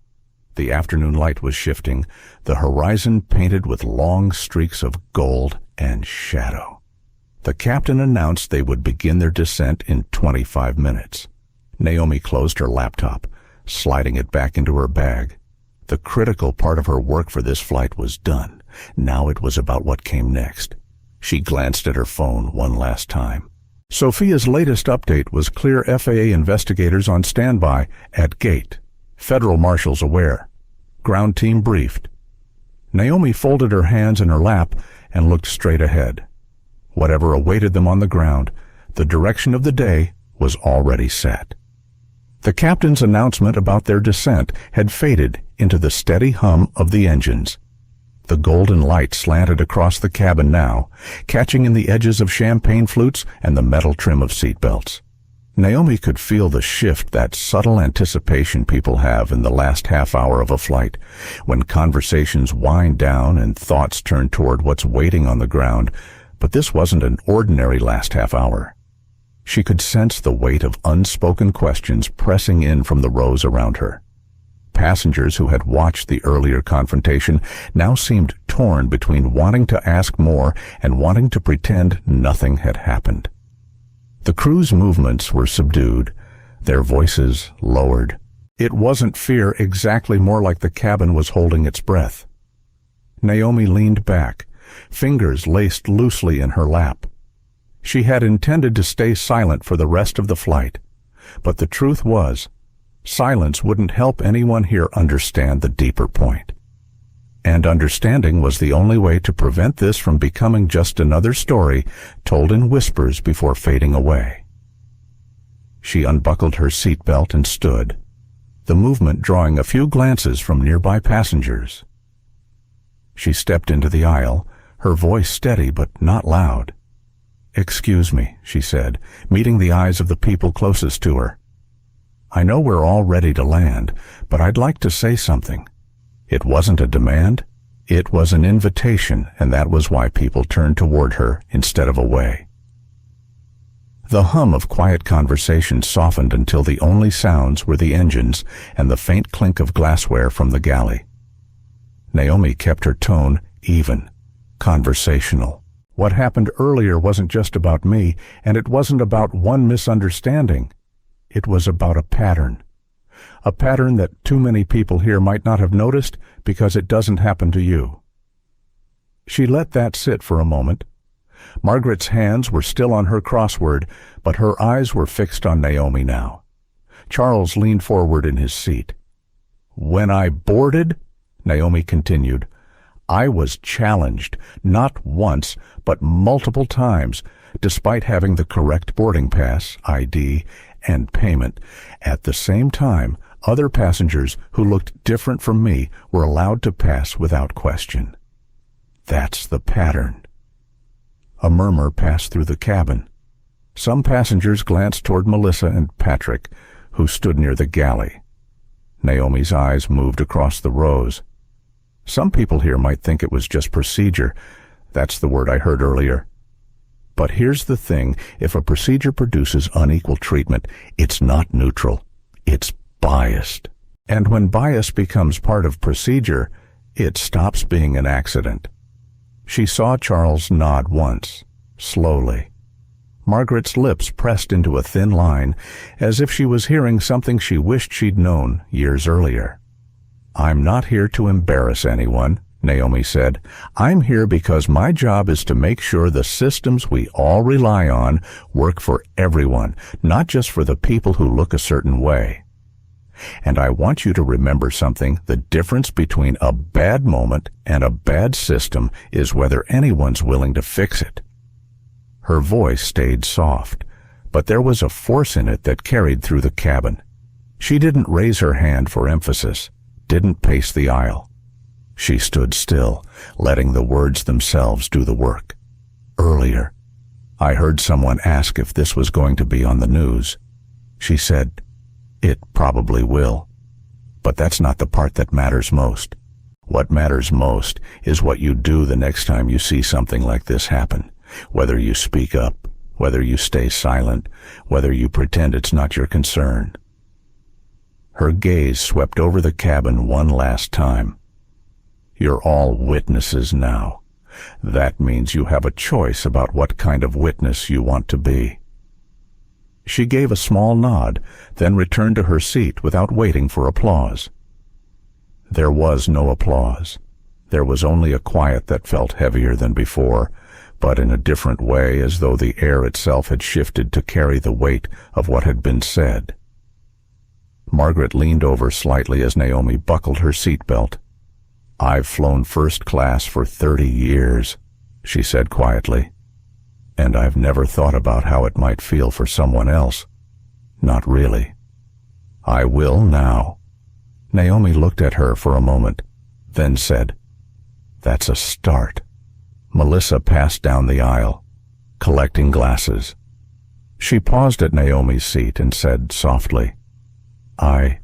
the afternoon light was shifting, the horizon painted with long streaks of gold and shadow. The captain announced they would begin their descent in 25 minutes. Naomi closed her laptop, sliding it back into her bag. The critical part of her work for this flight was done. Now it was about what came next. She glanced at her phone one last time. Sophia's latest update was clear FAA investigators on standby at gate. Federal marshals aware. Ground team briefed. Naomi folded her hands in her lap and looked straight ahead. Whatever awaited them on the ground, the direction of the day was already set. The captain's announcement about their descent had faded into the steady hum of the engines. The golden light slanted across the cabin now, catching in the edges of champagne flutes and the metal trim of seatbelts. Naomi could feel the shift, that subtle anticipation people have in the last half hour of a flight, when conversations wind down and thoughts turn toward what's waiting on the ground. But this wasn't an ordinary last half hour. She could sense the weight of unspoken questions pressing in from the rows around her. Passengers who had watched the earlier confrontation now seemed torn between wanting to ask more and wanting to pretend nothing had happened. The crew's movements were subdued, their voices lowered. It wasn't fear exactly, more like the cabin was holding its breath. Naomi leaned back, fingers laced loosely in her lap. She had intended to stay silent for the rest of the flight, but the truth was, silence wouldn't help anyone here understand the deeper point. And understanding was the only way to prevent this from becoming just another story told in whispers before fading away. She unbuckled her seatbelt and stood, the movement drawing a few glances from nearby passengers. She stepped into the aisle, her voice steady but not loud. "Excuse me," she said, meeting the eyes of the people closest to her. "I know we're all ready to land, but I'd like to say something." It wasn't a demand, it was an invitation, and that was why people turned toward her instead of away. The hum of quiet conversation softened until the only sounds were the engines and the faint clink of glassware from the galley. Naomi kept her tone even, conversational. What happened earlier wasn't just about me, and it wasn't about one misunderstanding. It was about a pattern. A pattern that too many people here might not have noticed because it doesn't happen to you. She let that sit for a moment. Margaret's hands were still on her crossword, but her eyes were fixed on Naomi now. Charles leaned forward in his seat. "When I boarded," Naomi continued, "I was challenged, not once, but multiple times, despite having the correct boarding pass, ID, and payment. At the same time, other passengers who looked different from me were allowed to pass without question. That's the pattern." A murmur passed through the cabin. Some passengers glanced toward Melissa and Patrick, who stood near the galley. Naomi's eyes moved across the rows. Some people here might think it was just procedure. That's the word I heard earlier. But here's the thing, if a procedure produces unequal treatment, it's not neutral, it's biased. And when bias becomes part of procedure, it stops being an accident. She saw Charles nod once, slowly. Margaret's lips pressed into a thin line, as if she was hearing something she wished she'd known years earlier. "I'm not here to embarrass anyone," Naomi said. "I'm here because my job is to make sure the systems we all rely on work for everyone, not just for the people who look a certain way. And I want you to remember something. The difference between a bad moment and a bad system is whether anyone's willing to fix it." Her voice stayed soft, but there was a force in it that carried through the cabin. She didn't raise her hand for emphasis, didn't pace the aisle. She stood still, letting the words themselves do the work. "Earlier, I heard someone ask if this was going to be on the news. She said, 'It probably will.' But that's not the part that matters most. What matters most is what you do the next time you see something like this happen. Whether you speak up, whether you stay silent, whether you pretend it's not your concern." Her gaze swept over the cabin one last time. "You're all witnesses now. That means you have a choice about what kind of witness you want to be." She gave a small nod, then returned to her seat without waiting for applause. There was no applause. There was only a quiet that felt heavier than before, but in a different way, as though the air itself had shifted to carry the weight of what had been said. Margaret leaned over slightly as Naomi buckled her seatbelt. "I've flown first class for 30 years, she said quietly, "and I've never thought about how it might feel for someone else. Not really. I will now. Naomi looked at her for a moment, then said, "That's a start." Melissa passed down the aisle, collecting glasses. She paused at Naomi's seat and said softly, I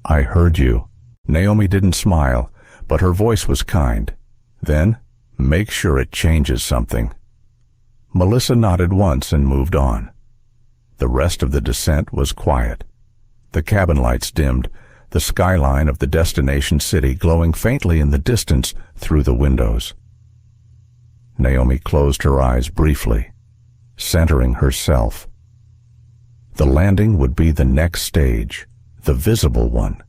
heard you." Naomi didn't smile, but her voice was kind. "Then, make sure it changes something." Melissa nodded once and moved on. The rest of the descent was quiet. The cabin lights dimmed, the skyline of the destination city glowing faintly in the distance through the windows. Naomi closed her eyes briefly, centering herself. The landing would be the next stage, the visible one.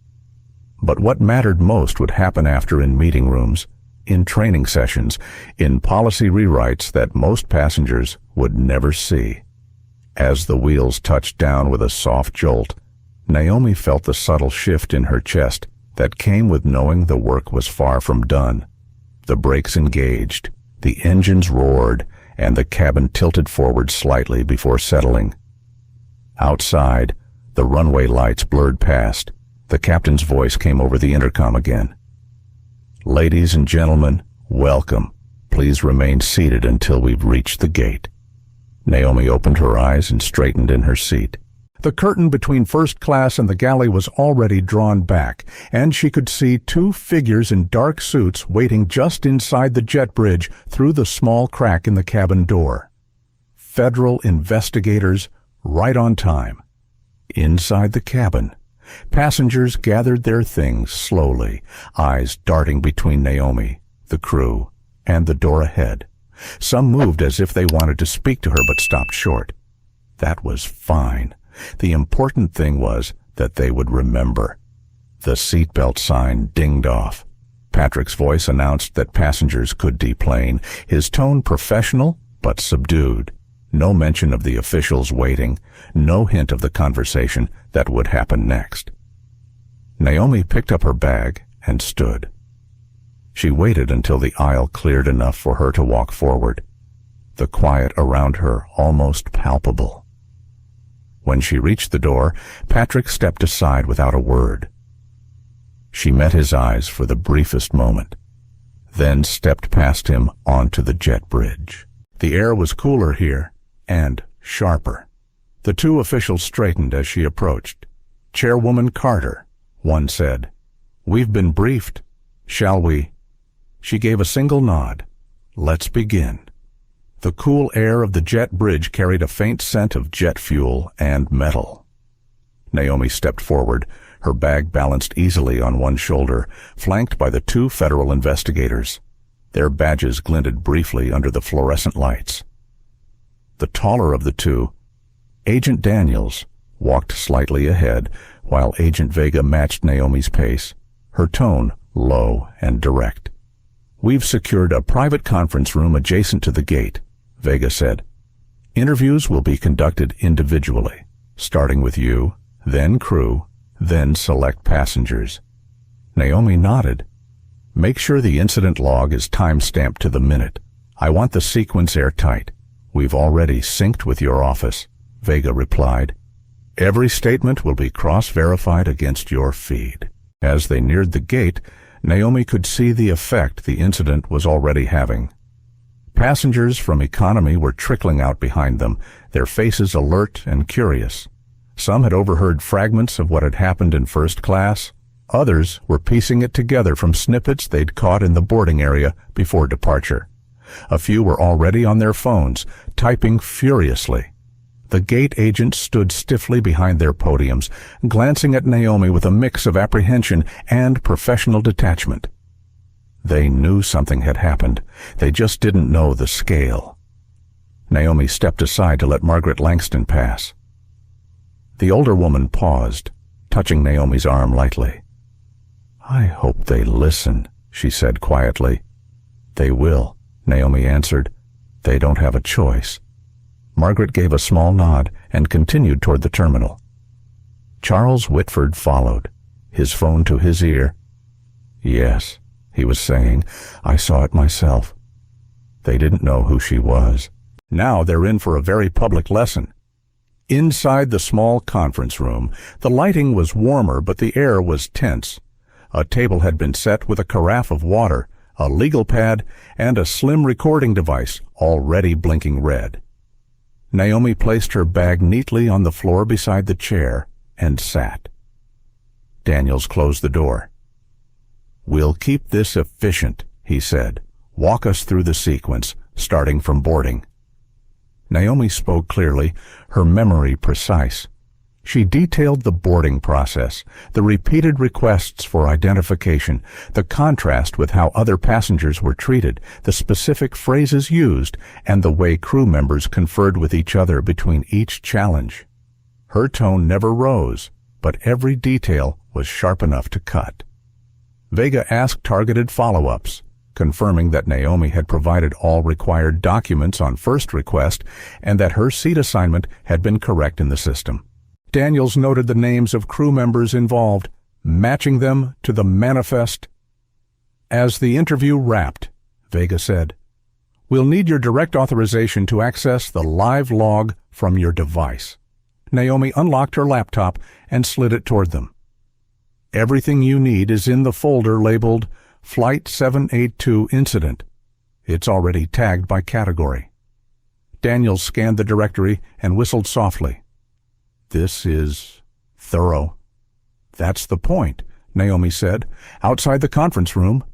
But what mattered most would happen after, in meeting rooms, in training sessions, in policy rewrites that most passengers would never see. As the wheels touched down with a soft jolt, Naomi felt the subtle shift in her chest that came with knowing the work was far from done. The brakes engaged, the engines roared, and the cabin tilted forward slightly before settling. Outside, the runway lights blurred past. The captain's voice came over the intercom again. "Ladies and gentlemen, welcome. Please remain seated until we've reached the gate." Naomi opened her eyes and straightened in her seat. The curtain between first class and the galley was already drawn back, and she could see two figures in dark suits waiting just inside the jet bridge through the small crack in the cabin door. Federal investigators, right on time. Inside the cabin, passengers gathered their things slowly, eyes darting between Naomi, the crew, and the door ahead. Some moved as if they wanted to speak to her but stopped short. That was fine. The important thing was that they would remember. The seatbelt sign dinged off. Patrick's voice announced that passengers could deplane, his tone professional but subdued. No mention of the officials waiting, no hint of the conversation that would happen next. Naomi picked up her bag and stood. She waited until the aisle cleared enough for her to walk forward, the quiet around her almost palpable. When she reached the door, Patrick stepped aside without a word. She met his eyes for the briefest moment, then stepped past him onto the jet bridge. The air was cooler here, and sharper. The two officials straightened as she approached. "Chairwoman Carter," one said, "we've been briefed. Shall we?" She gave a single nod. "Let's begin." The cool air of the jet bridge carried a faint scent of jet fuel and metal. Naomi stepped forward, her bag balanced easily on one shoulder, flanked by the two federal investigators. Their badges glinted briefly under the fluorescent lights. The taller of the two, Agent Daniels, walked slightly ahead, while Agent Vega matched Naomi's pace, her tone low and direct. "We've secured a private conference room adjacent to the gate," Vega said. "Interviews will be conducted individually, starting with you, then crew, then select passengers." Naomi nodded. "Make sure the incident log is time-stamped to the minute. I want the sequence airtight. We've already synced with your office," Vega replied. "Every statement will be cross-verified against your feed." As they neared the gate, Naomi could see the effect the incident was already having. Passengers from economy were trickling out behind them, their faces alert and curious. Some had overheard fragments of what had happened in first class. Others were piecing it together from snippets they'd caught in the boarding area before departure. A few were already on their phones, typing furiously. The gate agents stood stiffly behind their podiums, glancing at Naomi with a mix of apprehension and professional detachment. They knew something had happened. They just didn't know the scale. Naomi stepped aside to let Margaret Langston pass. The older woman paused, touching Naomi's arm lightly. "I hope they listen," she said quietly. "They will," Naomi answered. "They don't have a choice." Margaret gave a small nod and continued toward the terminal. Charles Whitford followed, his phone to his ear. "Yes," he was saying, "I saw it myself." They didn't know who she was. Now they're in for a very public lesson. Inside the small conference room, the lighting was warmer, but the air was tense. A table had been set with a carafe of water, a legal pad, and a slim recording device, already blinking red. Naomi placed her bag neatly on the floor beside the chair and sat. Daniels closed the door. "We'll keep this efficient," he said. "Walk us through the sequence, starting from boarding." Naomi spoke clearly, her memory precise. She detailed the boarding process, the repeated requests for identification, the contrast with how other passengers were treated, the specific phrases used, and the way crew members conferred with each other between each challenge. Her tone never rose, but every detail was sharp enough to cut. Vega asked targeted follow-ups, confirming that Naomi had provided all required documents on first request and that her seat assignment had been correct in the system. Daniels noted the names of crew members involved, matching them to the manifest. As the interview wrapped, Vega said, "We'll need your direct authorization to access the live log from your device." Naomi unlocked her laptop and slid it toward them. "Everything you need is in the folder labeled Flight 782 Incident. It's already tagged by category." Daniels scanned the directory and whistled softly. "This is thorough." "That's the point," Naomi said. Outside the conference room,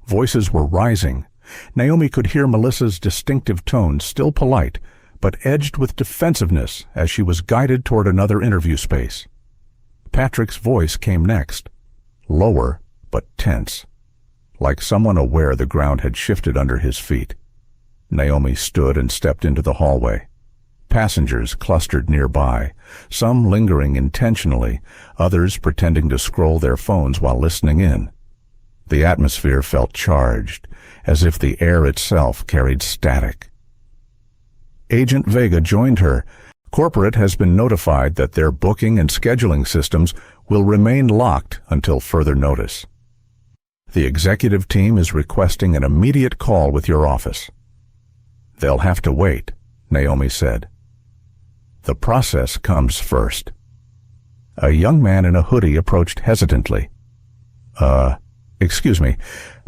voices were rising. Naomi could hear Melissa's distinctive tone, still polite, but edged with defensiveness as she was guided toward another interview space. Patrick's voice came next, lower but tense, like someone aware the ground had shifted under his feet. Naomi stood and stepped into the hallway. Passengers clustered nearby, some lingering intentionally, others pretending to scroll their phones while listening in. The atmosphere felt charged, as if the air itself carried static. Agent Vega joined her. Corporate has been notified that their booking and scheduling systems will remain locked until further notice. The executive team is requesting an immediate call with your office. "They'll have to wait," Naomi said. "The process comes first." A young man in a hoodie approached hesitantly. Excuse me,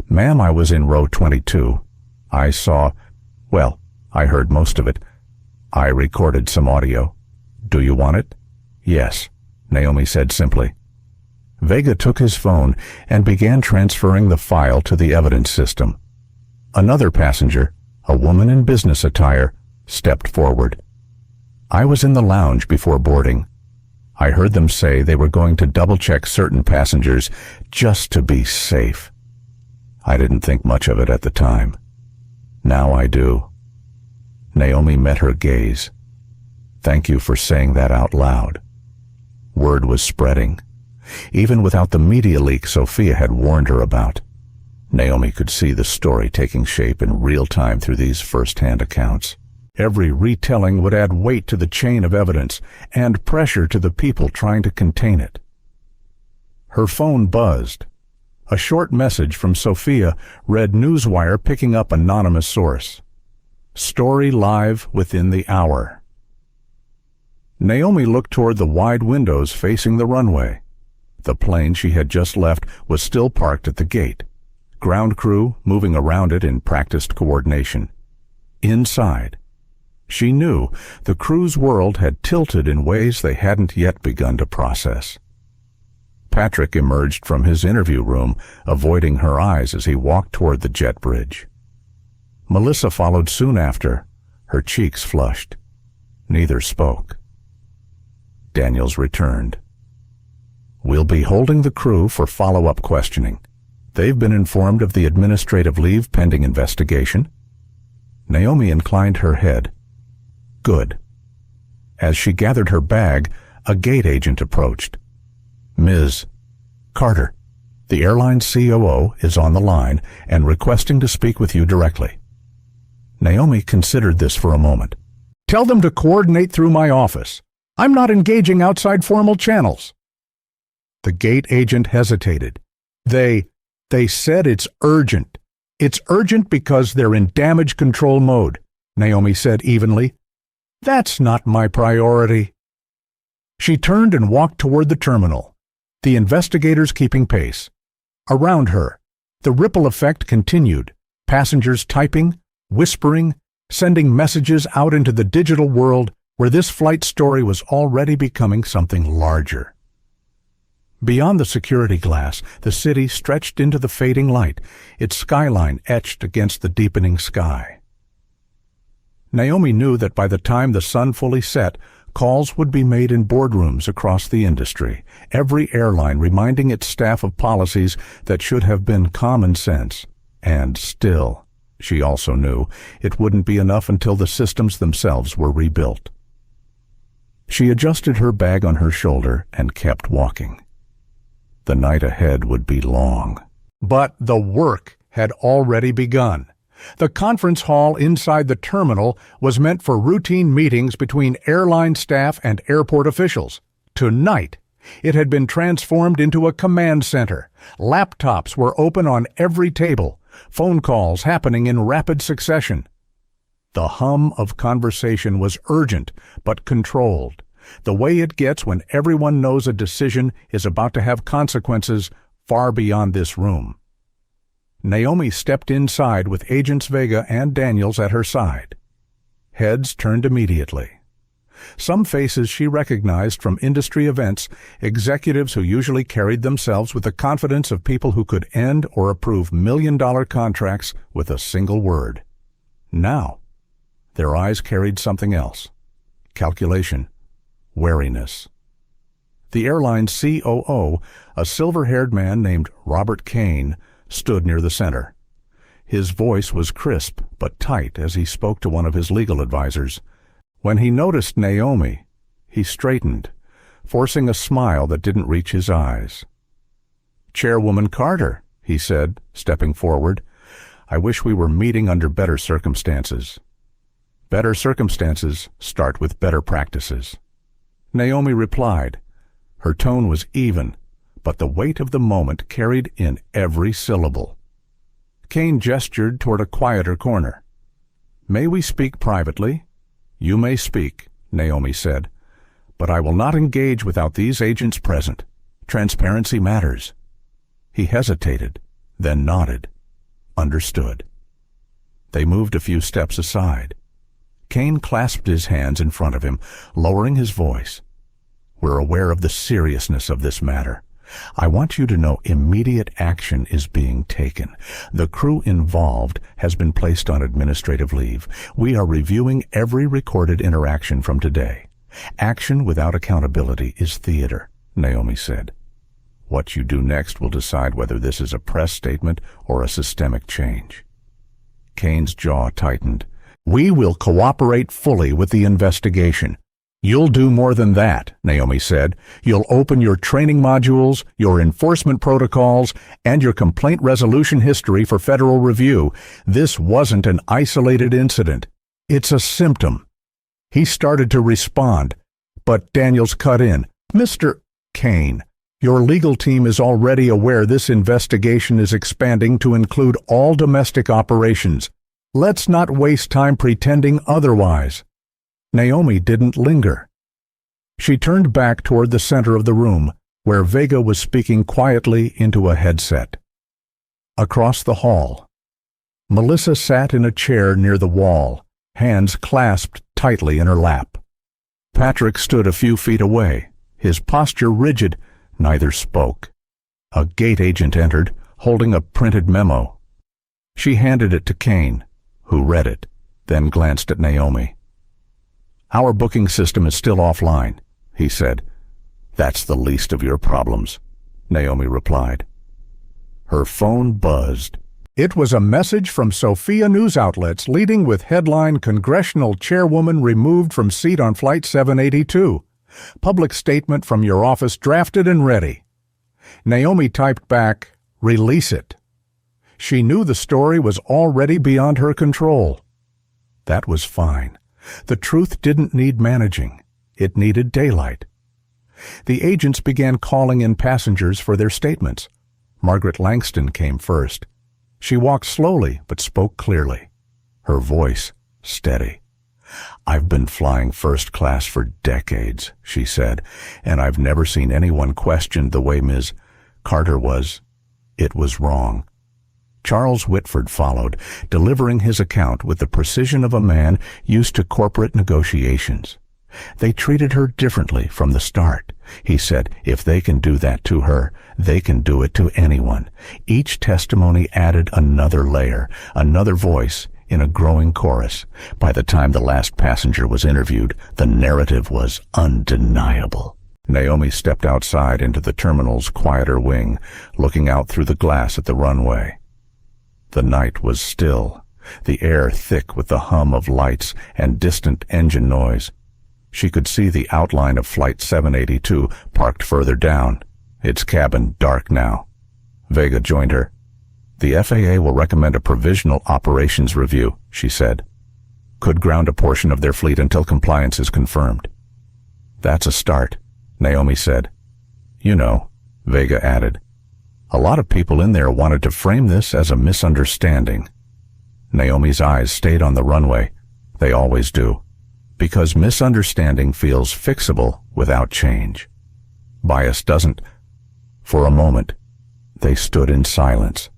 ma'am, I was in row 22. I heard most of it. I recorded some audio. Do you want it?" "Yes," Naomi said simply. Vega took his phone and began transferring the file to the evidence system. Another passenger, a woman in business attire, stepped forward. "I was in the lounge before boarding. I heard them say they were going to double-check certain passengers just to be safe. I didn't think much of it at the time. Now I do." Naomi met her gaze. "Thank you for saying that out loud." Word was spreading. Even without the media leak Sophia had warned her about, Naomi could see the story taking shape in real time through these first-hand accounts. Every retelling would add weight to the chain of evidence and pressure to the people trying to contain it. Her phone buzzed. A short message from Sophia read Newswire picking up anonymous source. "Story live within the hour." Naomi looked toward the wide windows facing the runway. The plane she had just left was still parked at the gate, ground crew moving around it in practiced coordination. Inside, she knew the crew's world had tilted in ways they hadn't yet begun to process. Patrick emerged from his interview room, avoiding her eyes as he walked toward the jet bridge. Melissa followed soon after, her cheeks flushed. Neither spoke. Daniels returned. "We'll be holding the crew for follow-up questioning. They've been informed of the administrative leave pending investigation." Naomi inclined her head. "Good." As she gathered her bag, a gate agent approached. "Ms. Carter, the airline COO is on the line and requesting to speak with you directly." Naomi considered this for a moment. "Tell them to coordinate through my office. I'm not engaging outside formal channels." The gate agent hesitated. They said it's urgent. It's urgent because they're in damage control mode," Naomi said evenly. "That's not my priority." She turned and walked toward the terminal, the investigators keeping pace. Around her, the ripple effect continued, passengers typing, whispering, sending messages out into the digital world where this flight story was already becoming something larger. Beyond the security glass, the city stretched into the fading light, its skyline etched against the deepening sky. Naomi knew that by the time the sun fully set, calls would be made in boardrooms across the industry, every airline reminding its staff of policies that should have been common sense. And still, she also knew, it wouldn't be enough until the systems themselves were rebuilt. She adjusted her bag on her shoulder and kept walking. The night ahead would be long. But the work had already begun. The conference hall inside the terminal was meant for routine meetings between airline staff and airport officials. Tonight, it had been transformed into a command center. Laptops were open on every table, phone calls happening in rapid succession. The hum of conversation was urgent but controlled, the way it gets when everyone knows a decision is about to have consequences far beyond this room. Naomi stepped inside with Agents Vega and Daniels at her side. Heads turned immediately. Some faces she recognized from industry events, executives who usually carried themselves with the confidence of people who could end or approve million-dollar contracts with a single word. Now, their eyes carried something else: calculation, wariness. The airline's COO, a silver-haired man named Robert Kane, stood near the center. His voice was crisp but tight as he spoke to one of his legal advisors. When he noticed Naomi, he straightened, forcing a smile that didn't reach his eyes. "Chairwoman Carter," he said, stepping forward, "I wish we were meeting under better circumstances. Better circumstances start with better practices." Naomi replied. Her tone was even, but the weight of the moment carried in every syllable. Kane gestured toward a quieter corner. "May we speak privately?" "You may speak," Naomi said, "but I will not engage without these agents present. Transparency matters." He hesitated, then nodded. Understood. They moved a few steps aside. Kane clasped his hands in front of him, lowering his voice. "We're aware of the seriousness of this matter. I want you to know immediate action is being taken. The crew involved has been placed on administrative leave. We are reviewing every recorded interaction from today. Action without accountability is theater," Naomi said. "What you do next will decide whether this is a press statement or a systemic change." Kane's jaw tightened. "We will cooperate fully with the investigation." "You'll do more than that," Naomi said. "You'll open your training modules, your enforcement protocols, and your complaint resolution history for federal review. This wasn't an isolated incident. It's a symptom." He started to respond, but Daniels cut in. "Mr. Kane, your legal team is already aware this investigation is expanding to include all domestic operations. Let's not waste time pretending otherwise." Naomi didn't linger. She turned back toward the center of the room, where Vega was speaking quietly into a headset. Across the hall, Melissa sat in a chair near the wall, hands clasped tightly in her lap. Patrick stood a few feet away, his posture rigid. Neither spoke. A gate agent entered, holding a printed memo. She handed it to Kane, who read it, then glanced at Naomi. "Our booking system is still offline," he said. "That's the least of your problems," Naomi replied. Her phone buzzed. It was a message from Sophia news outlets leading with headline "Congressional Chairwoman removed from seat on Flight 782. Public statement from your office drafted and ready." Naomi typed back, "Release it." She knew the story was already beyond her control. That was fine. The truth didn't need managing. It needed daylight. The agents began calling in passengers for their statements. Margaret Langston came first. She walked slowly but spoke clearly, her voice steady. "I've been flying first class for decades," she said, "and I've never seen anyone questioned the way Ms. Carter was. It was wrong." Charles Whitford followed, delivering his account with the precision of a man used to corporate negotiations. "They treated her differently from the start," he said. "If they can do that to her, they can do it to anyone." Each testimony added another layer, another voice in a growing chorus. By the time the last passenger was interviewed, the narrative was undeniable. Naomi stepped outside into the terminal's quieter wing, looking out through the glass at the runway. The night was still, the air thick with the hum of lights and distant engine noise. She could see the outline of Flight 782 parked further down, its cabin dark now. Vega joined her. "The FAA will recommend a provisional operations review," she said. "Could ground a portion of their fleet until compliance is confirmed." "That's a start," Naomi said. "You know," Vega added, "a lot of people in there wanted to frame this as a misunderstanding." Naomi's eyes stayed on the runway. They always do. Because misunderstanding feels fixable without change. Bias doesn't. For a moment, they stood in silence.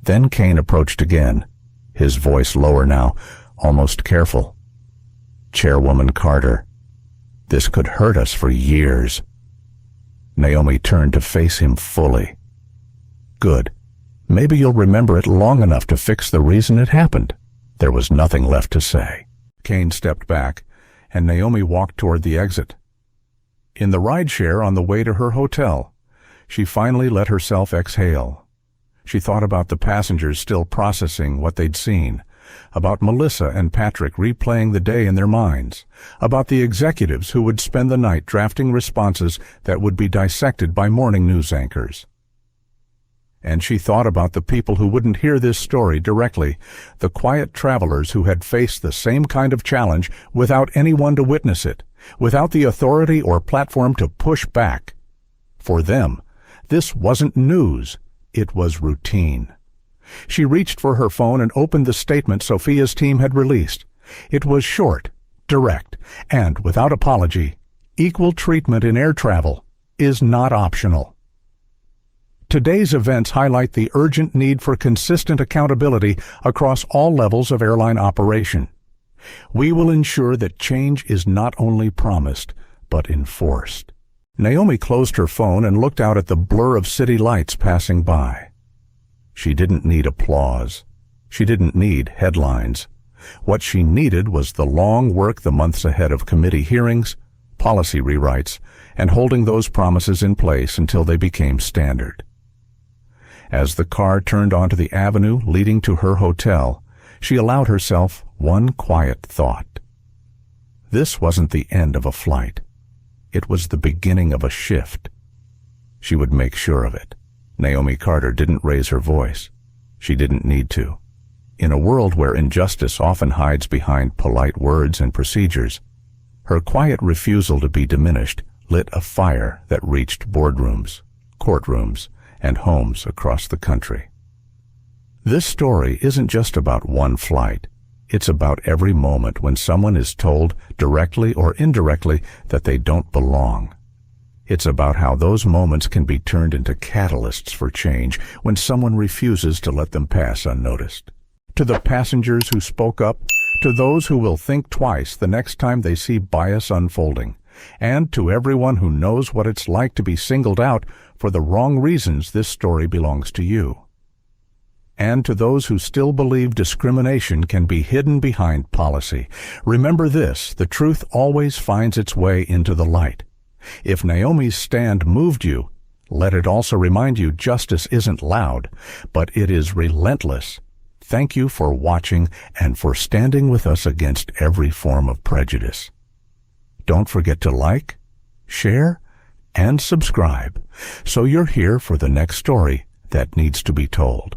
Then Kane approached again, his voice lower now, almost careful. "Chairwoman Carter, this could hurt us for years." Naomi turned to face him fully. "Good. Maybe you'll remember it long enough to fix the reason it happened." There was nothing left to say. Kane stepped back, and Naomi walked toward the exit. In the rideshare on the way to her hotel, she finally let herself exhale. She thought about the passengers still processing what they'd seen, about Melissa and Patrick replaying the day in their minds, about the executives who would spend the night drafting responses that would be dissected by morning news anchors. And she thought about the people who wouldn't hear this story directly, the quiet travelers who had faced the same kind of challenge without anyone to witness it, without the authority or platform to push back. For them, this wasn't news, it was routine. She reached for her phone and opened the statement Sophia's team had released. It was short, direct, and without apology. Equal treatment in air travel is not optional. Today's events highlight the urgent need for consistent accountability across all levels of airline operation. We will ensure that change is not only promised, but enforced. Naomi closed her phone and looked out at the blur of city lights passing by. She didn't need applause. She didn't need headlines. What she needed was the long work the months ahead of committee hearings, policy rewrites, and holding those promises in place until they became standard. As the car turned onto the avenue leading to her hotel, she allowed herself one quiet thought. This wasn't the end of a flight. It was the beginning of a shift. She would make sure of it. Naomi Carter didn't raise her voice. She didn't need to. In a world where injustice often hides behind polite words and procedures, her quiet refusal to be diminished lit a fire that reached boardrooms, courtrooms, and homes across the country. This story isn't just about one flight. It's about every moment when someone is told, directly or indirectly, that they don't belong. It's about how those moments can be turned into catalysts for change when someone refuses to let them pass unnoticed. To the passengers who spoke up, to those who will think twice the next time they see bias unfolding, and to everyone who knows what it's like to be singled out for the wrong reasons, this story belongs to you. And to those who still believe discrimination can be hidden behind policy, remember this: the truth always finds its way into the light. If Naomi's stand moved you, let it also remind you justice isn't loud, but it is relentless. Thank you for watching and for standing with us against every form of prejudice. Don't forget to like, share, and subscribe so you're here for the next story that needs to be told.